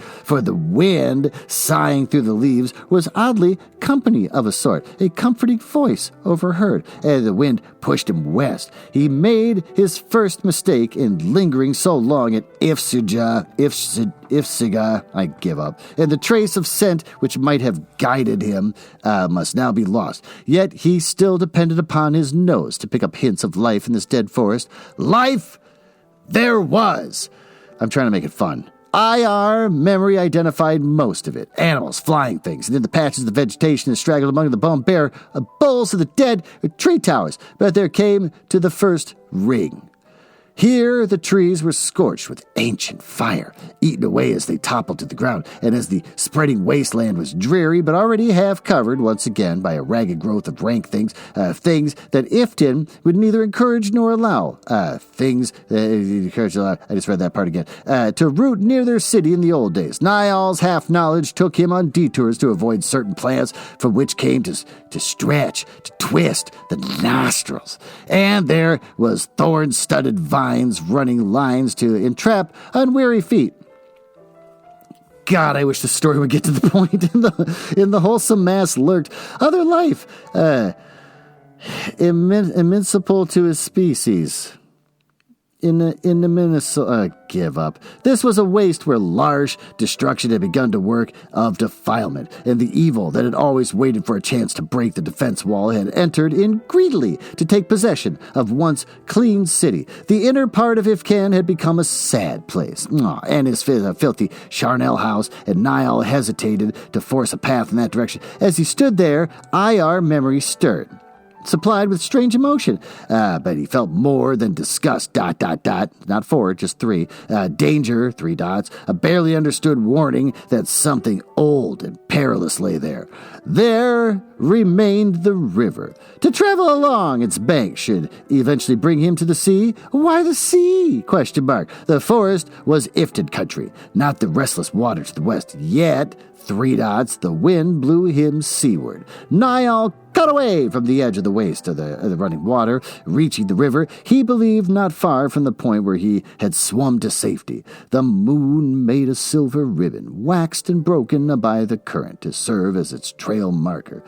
sighing through the leaves, was oddly company of a sort, a comforting voice overheard, and the wind pushed him west. He made his first mistake in lingering so long at Ifsiga, I give up, and the trace of scent which might have guided him must now be lost. Yet he still depended upon his nose to pick up hints of life in this dead forest. Life there was. I'm trying to make it fun. IR memory identified most of it. Animals, flying things, and in the patches of vegetation that straggled among the bone bare bowls of the dead tree towers. But there came to the first ring. Here the trees were scorched with ancient fire, eaten away as they toppled to the ground, and as the spreading wasteland was dreary but already half covered once again by a ragged growth of rank things that Iftin would neither encourage nor allow, I just read that part again, to root near their city in the old days. Niall's half-knowledge took him on detours to avoid certain plants from which came to stretch, to twist the nostrils. And there was thorn-studded vines running lines to entrap unwary feet. God, I wish the story would get to the point in the wholesome mass lurked other life, immiscible to his species. In the Minnesota, give up. This was a waste where large destruction had begun to work of defilement, and the evil that had always waited for a chance to break the defense wall had entered in greedily to take possession of once clean city. The inner part of Ifkan had become a sad place, and his filthy charnel house, and Niall hesitated to force a path in that direction. As he stood there, IR memory stirred, supplied with strange emotion, but he felt more than disgust, ... not 4, just 3, danger, 3 dots, a barely understood warning that something old and perilous lay there. There remained the river. To travel along its bank should eventually bring him to the sea. Why the sea? ? The forest was Ifted country, not the restless water to the west. Yet, 3 dots, the wind blew him seaward. Niall cut away from the edge of the waste of the running water, reaching the river, he believed not far from the point where he had swum to safety. The moon made a silver ribbon, waxed and broken by the current, to serve as its trail marker.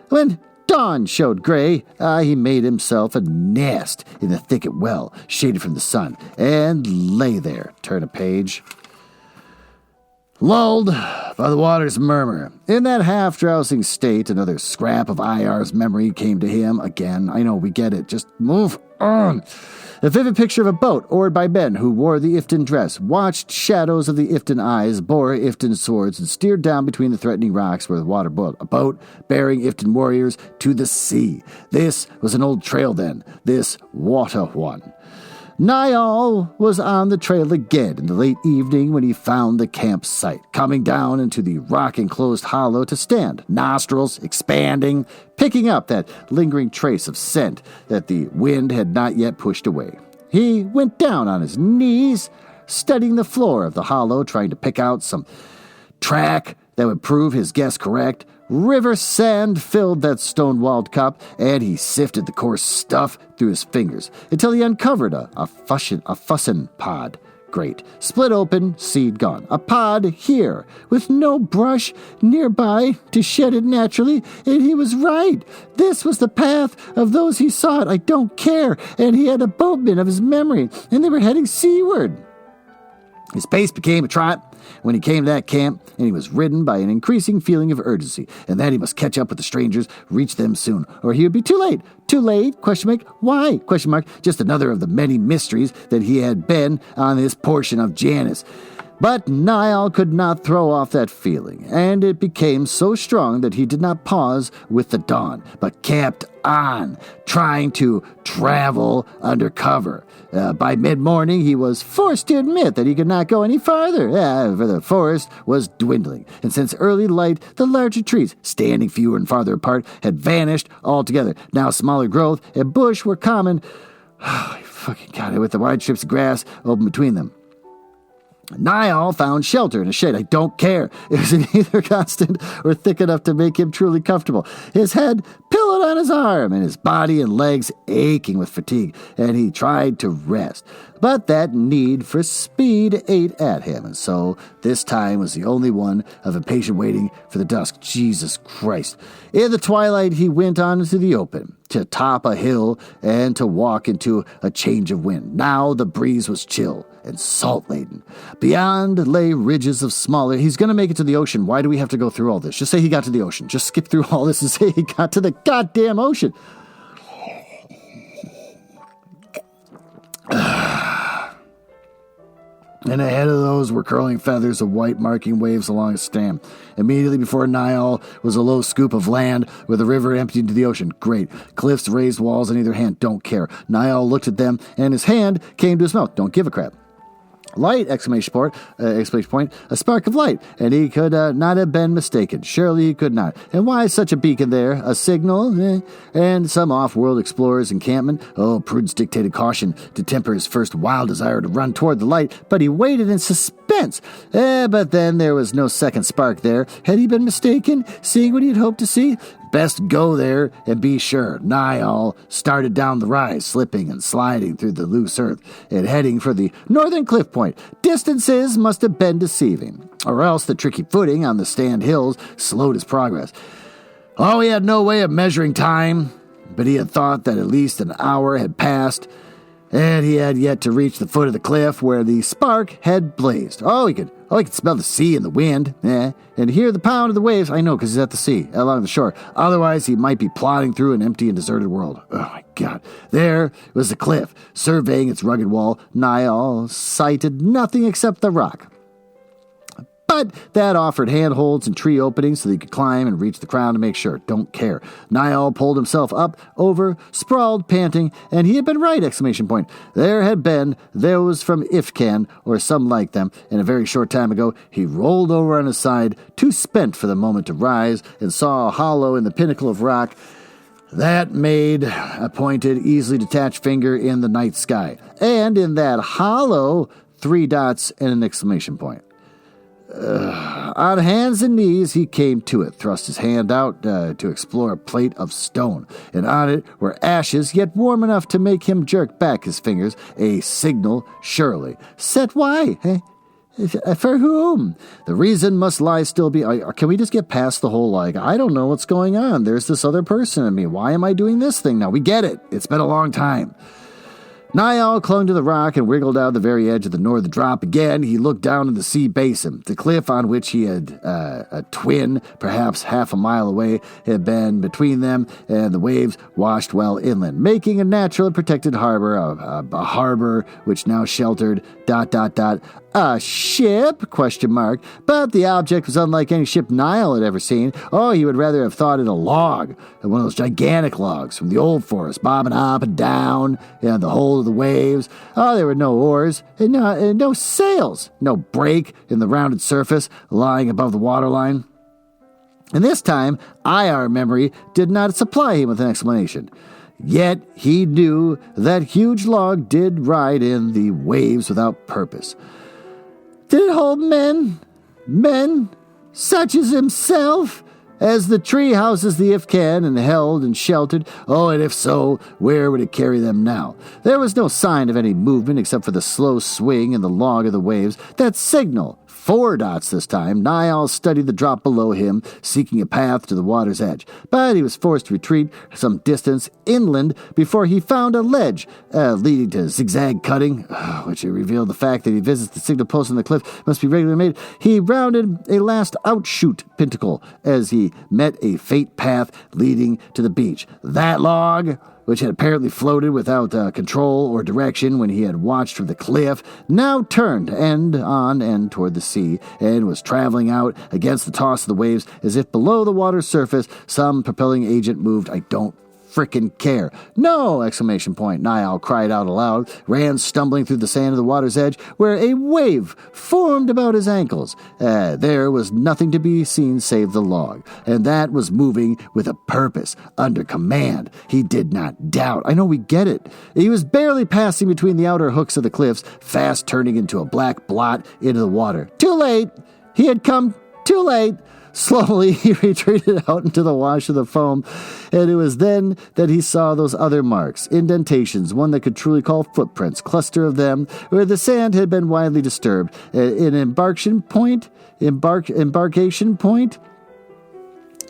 When dawn showed gray, he made himself a nest in the thicket well, shaded from the sun, and lay there. Turn a page. Lulled by the water's murmur. In that half-drowsing state, another scrap of IR's memory came to him again. I know, we get it. Just move on. A vivid picture of a boat oared by men who wore the Iftin dress, watched shadows of the Iftin eyes, bore Iftin swords, and steered down between the threatening rocks where the water boiled. A boat bearing Iftin warriors to the sea. This was an old trail then, this water one. Niall was on the trail again in the late evening when he found the campsite, coming down into the rock-enclosed hollow to stand, nostrils expanding, picking up that lingering trace of scent that the wind had not yet pushed away. He went down on his knees, studying the floor of the hollow, trying to pick out some track that would prove his guess correct. River sand filled that stone-walled cup, and he sifted the coarse stuff through his fingers until he uncovered a fussin pod. Great. Split open, seed gone. A pod here, with no brush nearby to shed it naturally, and he was right. This was the path of those he sought. I don't care. And he had a boatman of his memory, and they were heading seaward. His pace became a trot when he came to that camp, and he was ridden by an increasing feeling of urgency, and that he must catch up with the strangers, reach them soon, or he would be too late. Too late? ? Why? ? Just another of the many mysteries that he had been on this portion of Janus. But Niall could not throw off that feeling, and it became so strong that he did not pause with the dawn, but kept on, trying to travel under cover. By mid-morning, he was forced to admit that he could not go any farther, for the forest was dwindling, and since early light, the larger trees, standing fewer and farther apart, had vanished altogether. Now smaller growth and bush were common. With the wide strips of grass open between them. Niall found shelter in a shade. I don't care. It was neither constant or thick enough to make him truly comfortable. His head pillowed on his arm, and his body and legs aching with fatigue, and he tried to rest. But that need for speed ate at him, and so this time was the only one of impatient waiting for the dusk. Jesus Christ. In the twilight, he went on into the open, to top a hill and to walk into a change of wind. Now the breeze was chill and salt-laden. Beyond lay ridges of smaller... He's going to make it to the ocean. Why do we have to go through all this? Just say he got to the ocean. Just skip through all this and say he got to the goddamn ocean. and ahead of those were curling feathers of white marking waves along its stem. Immediately before Niall was a low scoop of land where the river emptied into the ocean. Great. Cliffs, raised walls on either hand. Don't care. Niall looked at them, and his hand came to his mouth. Don't give a crap. Light! Exclamation point. A spark of light, and he could not have been mistaken. Surely he could not. And why such a beacon there? A signal? And some off-world explorer's encampment? Oh, prudence dictated caution to temper his first wild desire to run toward the light, but he waited in suspense. But then there was no second spark there. Had he been mistaken, seeing what he had hoped to see? Best go there and be sure. Niall started down the rise, slipping and sliding through the loose earth and heading for the northern cliff point. Distances must have been deceiving, or else the tricky footing on the stand hills slowed his progress. Oh, he had no way of measuring time, but he had thought that at least an hour had passed, and he had yet to reach the foot of the cliff where the spark had blazed. He could smell the sea and the wind, and hear the pound of the waves. I know, because he's at the sea, along the shore. Otherwise, he might be plodding through an empty and deserted world. Oh, my God. There was the cliff, surveying its rugged wall. Niall sighted nothing except the rock. But that offered handholds and tree openings so that he could climb and reach the crown to make sure. Don't care. Niall pulled himself up, over, sprawled, panting, and he had been right! Exclamation point. There had been those from Ifkan, or some like them, and a very short time ago he rolled over on his side, too spent for the moment to rise, and saw a hollow in the pinnacle of rock that made a pointed, easily detached finger in the night sky. And in that hollow, 3 dots and an exclamation point. On hands and knees, he came to it, thrust his hand out to explore a plate of stone, and on it were ashes, yet warm enough to make him jerk back his fingers. A signal, surely. Set why? For whom? The reason must lie still be... Can we just get past the whole, I don't know what's going on. There's this other person in me. Why am I doing this thing now? We get it. It's been a long time. Niall clung to the rock and wriggled out the very edge of the northern drop. Again, he looked down in the sea basin. The cliff on which he had a twin, perhaps half a mile away, had been between them, and the waves washed well inland, making a natural and protected harbor, a harbor which now sheltered... A ship? ? But the object was unlike any ship Niall had ever seen. He would rather have thought it a log, one of those gigantic logs from the old forest, bobbing up and down, the whole of the waves. There were no oars, and no sails, no break in the rounded surface lying above the waterline. And this time, IR memory did not supply him with an explanation. Yet he knew that huge log did ride in the waves without purpose. Did it hold men? Men? Such as himself? As the tree houses the Ifkan and held and sheltered? And if so, where would it carry them now? There was no sign of any movement except for the slow swing in the log of the waves. That signal, 4 dots this time. Niall studied the drop below him, seeking a path to the water's edge. But he was forced to retreat some distance inland before he found a ledge leading to zigzag cutting, which revealed the fact that he visits the signal post on the cliff must be regularly made. He rounded a last outshoot pinnacle as he met a faint path leading to the beach. That log, which had apparently floated without control or direction when he had watched from the cliff, now turned end on end toward the sea and was traveling out against the toss of the waves as if below the water's surface some propelling agent moved. I don't frickin' care. No! Exclamation point. Niall cried out aloud, ran stumbling through the sand of the water's edge, where a wave formed about his ankles. There was nothing to be seen save the log, and that was moving with a purpose, under command. He did not doubt. I know, we get it. He was barely passing between the outer hooks of the cliffs, fast turning into a black blot into the water. Too late! He had come too late! Slowly, he retreated out into the wash of the foam, and it was then that he saw those other marks, indentations, one that could truly call footprints, cluster of them, where the sand had been widely disturbed. An embarkation point?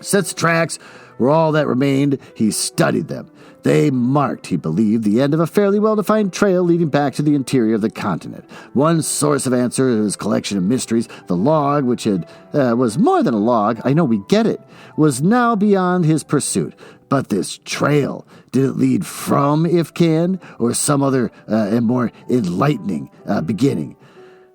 Such tracks were all that remained. He studied them. They marked, he believed, the end of a fairly well-defined trail leading back to the interior of the continent. One source of answer to his collection of mysteries, the log, which was more than a log, I know, we get it, was now beyond his pursuit. But this trail, did it lead from Ifkan or some other and more enlightening beginning?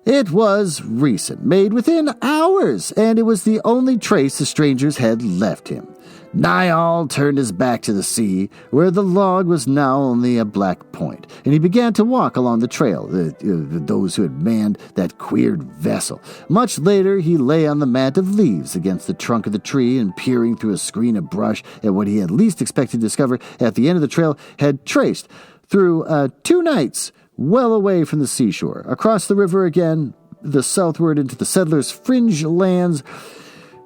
It was recent, made within hours, and it was the only trace the strangers had left him. Niall turned his back to the sea, where the log was now only a black point, and he began to walk along the trail, those who had manned that queer vessel. Much later, he lay on the mat of leaves against the trunk of the tree and peering through a screen of brush at what he had least expected to discover at the end of the trail had traced through 2 nights, well away from the seashore, across the river again, the southward into the settlers' fringe lands.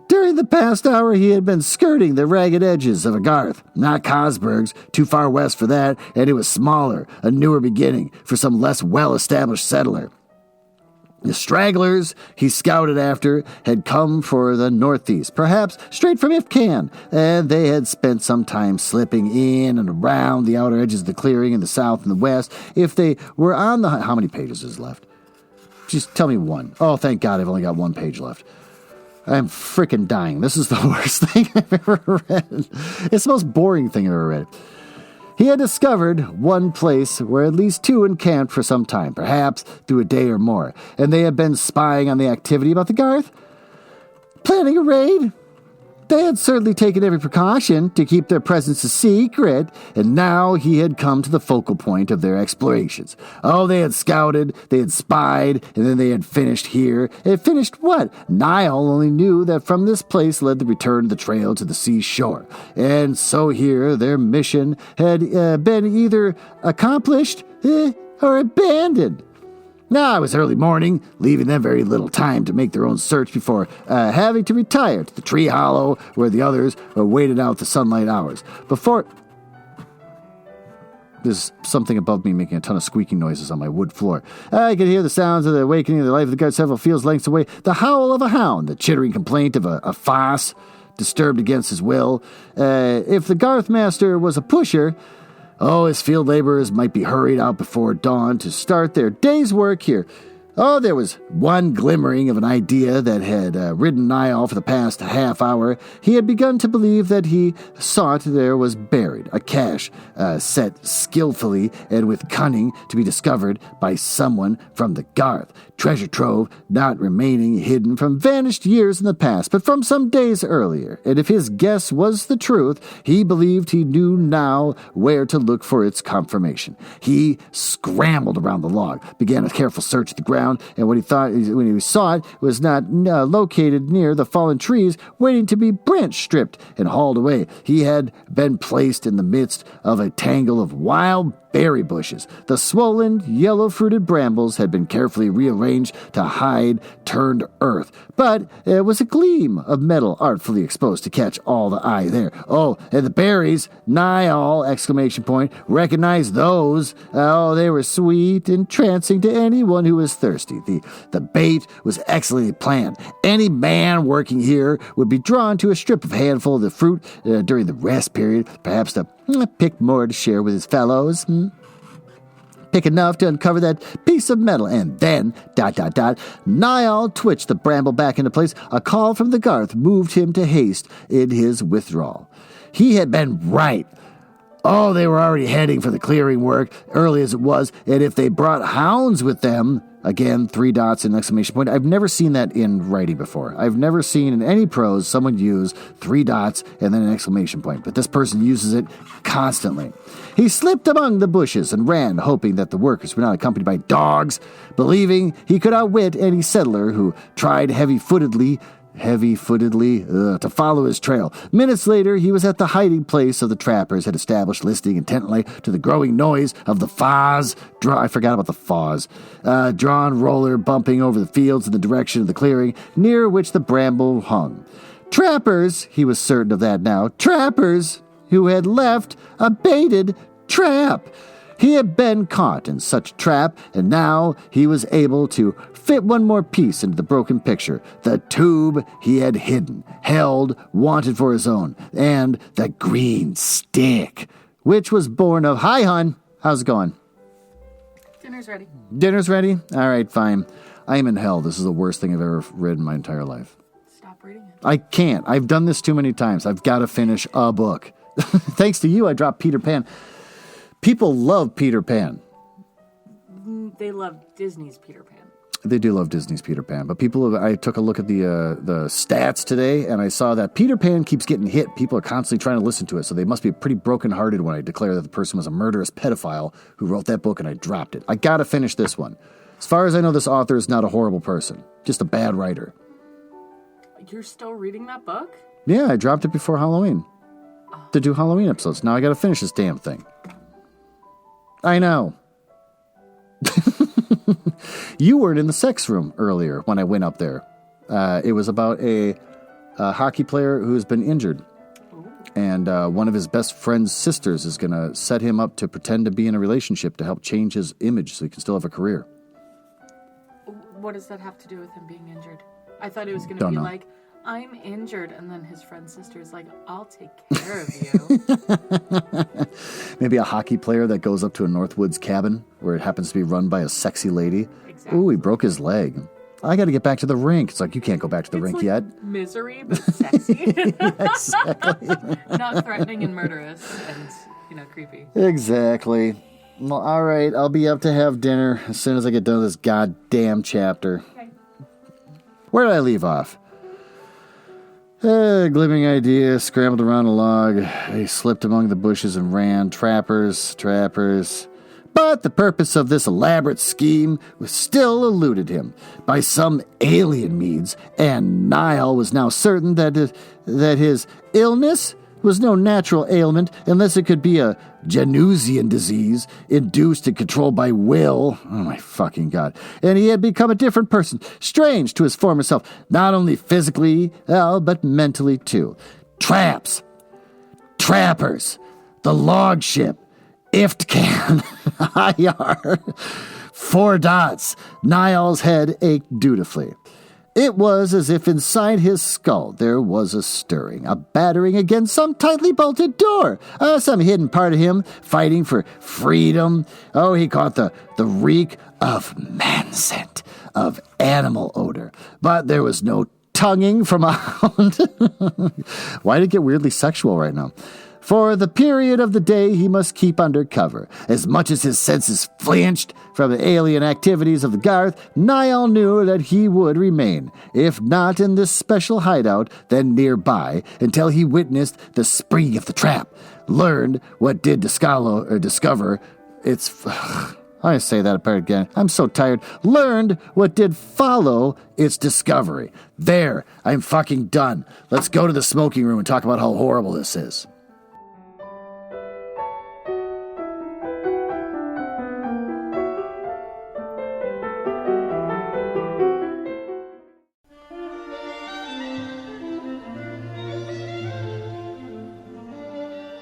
During the past hour, he had been skirting the ragged edges of a garth, not Cosberg's, too far west for that, and it was smaller, a newer beginning for some less well-established settler. The stragglers he scouted after had come for the northeast, perhaps straight from Ifcan, and they had spent some time slipping in and around the outer edges of the clearing in the south and the west. If they were on the... How many pages is left? Just tell me one. Oh, thank God, I've only got 1 page left. I'm freaking dying. This is the worst thing I've ever read. It's the most boring thing I've ever read. He had discovered one place where at least 2 encamped for some time, perhaps through a day or more, and they had been spying on the activity about the garth, planning a raid. They had certainly taken every precaution to keep their presence a secret, and now he had come to the focal point of their explorations. Oh, they had scouted, they had spied, and then they had finished here. And finished what? Niall only knew that from this place led the return of the trail to the seashore. And so here their mission had been either accomplished or abandoned. Now, it was early morning, leaving them very little time to make their own search before having to retire to the tree hollow where the others waited out the sunlight hours. There's something above me making a ton of squeaking noises on my wood floor. I could hear the sounds of the awakening of the life of the guard several fields lengths away, the howl of a hound, the chittering complaint of a foss disturbed against his will. If the garth master was a pusher... Oh, his field laborers might be hurried out before dawn to start their day's work here. Oh, there was one glimmering of an idea that had ridden Niall for the past half hour. He had begun to believe that he sought there was buried, a cache set skillfully and with cunning to be discovered by someone from the garth. Treasure trove not remaining hidden from vanished years in the past, but from some days earlier. And if his guess was the truth, he believed he knew now where to look for its confirmation. He scrambled around the log, began a careful search of the ground, and when he saw it was not located near the fallen trees, waiting to be branch stripped and hauled away. He had been placed in the midst of a tangle of wild berry bushes. The swollen, yellow-fruited brambles had been carefully rearranged to hide turned earth, but there was a gleam of metal artfully exposed to catch all the eye there. Oh, and the berries, Niall, ! Recognized those. Oh, they were sweet, entrancing to anyone who was thirsty. The bait was excellently planned. Any man working here would be drawn to a strip of handful of the fruit during the rest period, perhaps to pick more to share with his fellows. Pick enough to uncover that piece of metal, and then, ... Niall twitched the bramble back into place. A call from the garth moved him to haste in his withdrawal. He had been right. Oh, they were already heading for the clearing work, early as it was, and if they brought hounds with them... Again, 3 dots and exclamation point. I've never seen that in writing before. I've never seen in any prose someone use 3 dots and then an exclamation point, but this person uses it constantly. He slipped among the bushes and ran, hoping that the workers were not accompanied by dogs, believing he could outwit any settler who tried heavy-footedly to follow his trail. Minutes later, he was at the hiding place of the trappers had established, listening intently to the growing noise of the Drawn roller bumping over the fields in the direction of the clearing near which the bramble hung. Trappers, he was certain of that now, trappers who had left a baited trap. He had been caught in such a trap, and now he was able to fit one more piece into the broken picture. The tube he had hidden, held, wanted for his own, and the green stick, which was born of... Hi, hon. How's it going? Dinner's ready. Dinner's ready? All right, fine. I am in hell. This is the worst thing I've ever read in my entire life. Stop reading it. I can't. I've done this too many times. I've got to finish a book. Thanks to you, I dropped Peter Pan. People love Peter Pan. They love Disney's Peter Pan. They do love Disney's Peter Pan, but I took a look at the stats today, and I saw that Peter Pan keeps getting hit. People are constantly trying to listen to it, so they must be pretty brokenhearted when I declare that the person was a murderous pedophile who wrote that book, and I dropped it. I gotta finish this one. As far as I know, this author is not a horrible person, just a bad writer. You're still reading that book? Yeah, I dropped it before Halloween to do Halloween episodes. Now I gotta finish this damn thing. I know. You weren't in the sex room earlier when I went up there. It was about a hockey player who's been injured. And one of his best friend's sisters is going to set him up to pretend to be in a relationship to help change his image so he can still have a career. What does that have to do with him being injured? I thought it was going to be like, I'm injured, and then his friend's sister is like, I'll take care of you. Maybe a hockey player that goes up to a Northwoods cabin where it happens to be run by a sexy lady. Exactly. Ooh, he broke his leg. I got to get back to the rink. It's like, you can't go back to the rink like yet. Misery, but sexy. Yeah, exactly. Not threatening and murderous and, creepy. Exactly. Well, all right. I'll be up to have dinner as soon as I get done with this goddamn chapter. Okay. Where did I leave off? Glimmering idea, scrambled around a log. He slipped among the bushes and ran. Trappers. But the purpose of this elaborate scheme was still eluded him by some alien means, and Niall was now certain that his illness was no natural ailment unless it could be a Janusian disease induced and controlled by will. Oh my fucking God. And he had become a different person, strange to his former self, not only physically, but mentally too. Trappers, the log ship, Iftcan, IR, 4 dots. Niall's head ached dutifully. It was as if inside his skull there was a stirring, a battering against some tightly bolted door, some hidden part of him fighting for freedom. Oh, he caught the reek of man scent, of animal odor, but there was no tonguing from a hound. Why did it get weirdly sexual right now? For the period of the day he must keep under cover. As much as his senses flinched from the alien activities of the Garth, Niall knew that he would remain, if not in this special hideout, then nearby, until he witnessed the spring of the trap, learned what did discover its... I say that apart again. I'm so tired. Learned what did follow its discovery. There, I'm fucking done. Let's go to the smoking room and talk about how horrible this is.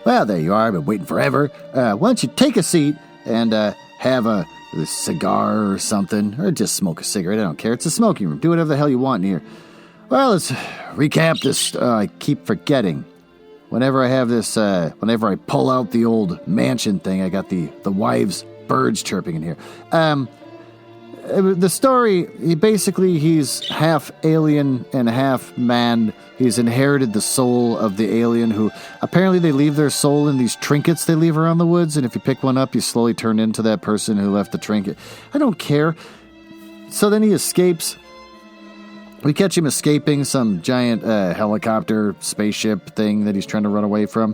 Well, there you are. I've been waiting forever. Why don't you take a seat and have a cigar or something, or just smoke a cigarette. I don't care. It's a smoking room. Do whatever the hell you want in here. Well, let's recap this. I keep forgetting. Whenever I have this, whenever I pull out the old mansion thing, I got the wives' birds chirping in here. The story, he's half alien and half man. He's inherited the soul of the alien who, apparently they leave their soul in these trinkets they leave around the woods, and if you pick one up, you slowly turn into that person who left the trinket. I don't care. So then he escapes. We catch him escaping some giant helicopter spaceship thing that he's trying to run away from.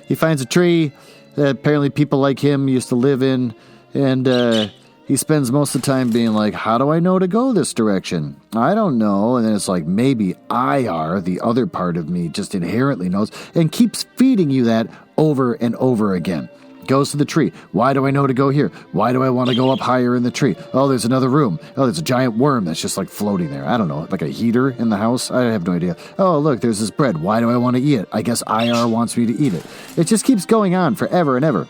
He finds a tree that apparently people like him used to live in, and he spends most of the time being like, how do I know to go this direction? I don't know. And then it's like, maybe IR, the other part of me, just inherently knows, and keeps feeding you that over and over again. Goes to the tree. Why do I know to go here? Why do I want to go up higher in the tree? Oh, there's another room. Oh, there's a giant worm that's just like floating there. I don't know, like a heater in the house? I have no idea. Oh, look, there's this bread. Why do I want to eat it? I guess IR wants me to eat it. It just keeps going on forever and ever.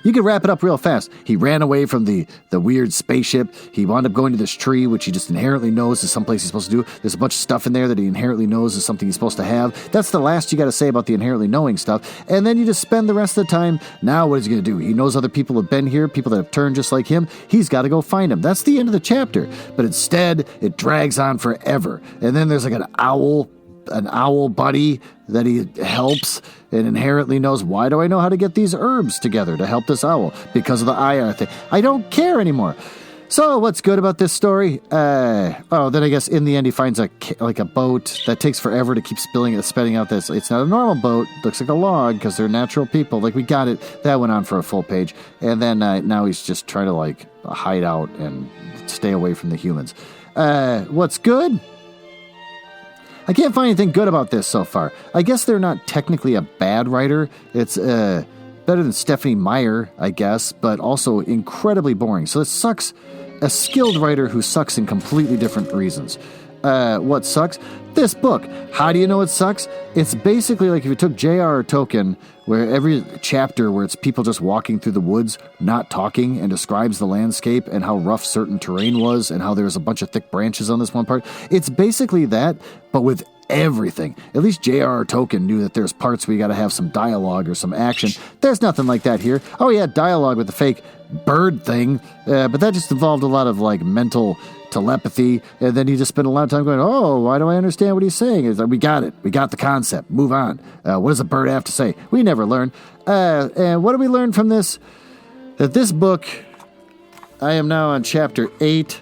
You can wrap it up real fast. He ran away from the weird spaceship. He wound up going to this tree, which he just inherently knows is someplace he's supposed to do. There's a bunch of stuff in there that he inherently knows is something he's supposed to have. That's the last you got to say about the inherently knowing stuff. And then you just spend the rest of the time, now what is he going to do? He knows other people have been here, people that have turned just like him. He's got to go find them. That's the end of the chapter. But instead, it drags on forever. And then there's like an owl buddy that he helps and inherently knows, why do I know how to get these herbs together to help this owl? Because of the IR thing. I don't care anymore. So, what's good about this story? Then I guess in the end he finds a boat that takes forever to keep spitting out this. It's not a normal boat. Looks like a log because they're natural people. Like, we got it. That went on for a full page. And then now he's just trying to, hide out and stay away from the humans. What's good? I can't find anything good about this so far. I guess they're not technically a bad writer. It's, better than Stephanie Meyer, I guess, but also incredibly boring. So this sucks. A skilled writer who sucks in completely different reasons. What sucks? This book. How do you know it sucks? It's basically like if you took J.R.R. Tolkien, where every chapter where it's people just walking through the woods, not talking, and describes the landscape and how rough certain terrain was and how there was a bunch of thick branches on this one part. It's basically that, but with everything. At least J.R.R. Tolkien knew that there's parts where you got to have some dialogue or some action. There's nothing like that here. Oh yeah, dialogue with the fake bird thing, but that just involved a lot of mental telepathy, and then you just spend a lot of time going, oh, why do I understand what he's saying? It's like, we got it. We got the concept. Move on. What does a bird have to say? We never learn. And what do we learn from this? That this book, I am now on chapter 8,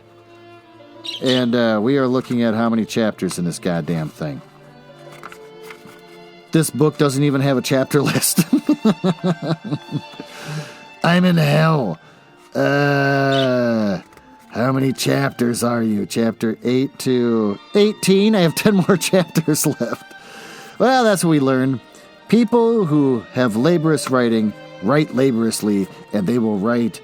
and we are looking at how many chapters in this goddamn thing. This book doesn't even have a chapter list. I'm in hell. How many chapters are you? Chapter 8 to 18? I have 10 more chapters left. Well, that's what we learn. People who have laborious writing write laboriously, and they will write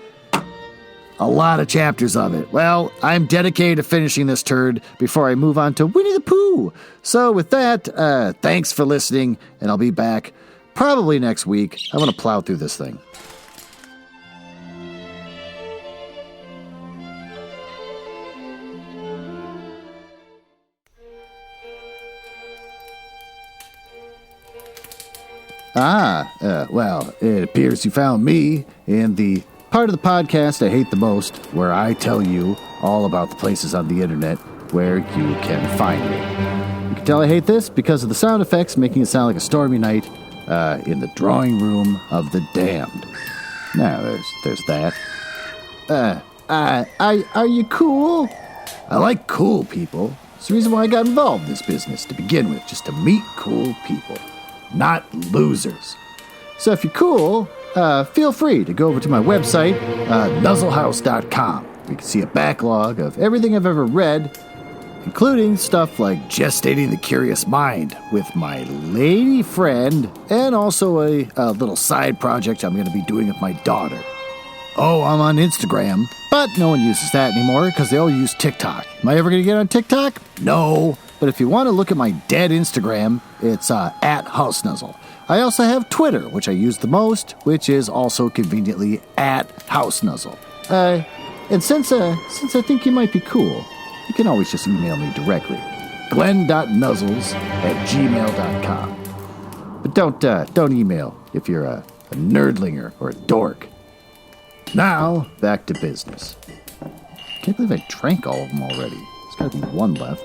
a lot of chapters of it. Well, I'm dedicated to finishing this turd before I move on to Winnie the Pooh. So with that, thanks for listening, and I'll be back probably next week. I want to plow through this thing. Well, it appears you found me in the part of the podcast I hate the most, where I tell you all about the places on the internet where you can find me. You can tell I hate this because of the sound effects making it sound like a stormy night in the drawing room of the damned. Now, there's that. Are you cool? I like cool people. It's the reason why I got involved in this business to begin with, just to meet cool people. Not losers. So if you're cool, feel free to go over to my website, nuzzlehouse.com. You can see a backlog of everything I've ever read, including stuff like Gestating the Curious Mind with my lady friend, and also a little side project I'm going to be doing with my daughter. Oh, I'm on Instagram, but no one uses that anymore because they all use TikTok. Am I ever going to get on TikTok? No. But if you want to look at my dead Instagram, it's at HouseNuzzle. I also have Twitter, which I use the most, which is also conveniently at HouseNuzzle. And since I think you might be cool, you can always just email me directly. glenn.nuzzles@gmail.com. But don't email if you're a nerdlinger or a dork. Now, back to business. Can't believe I drank all of them already. There's got to be one left.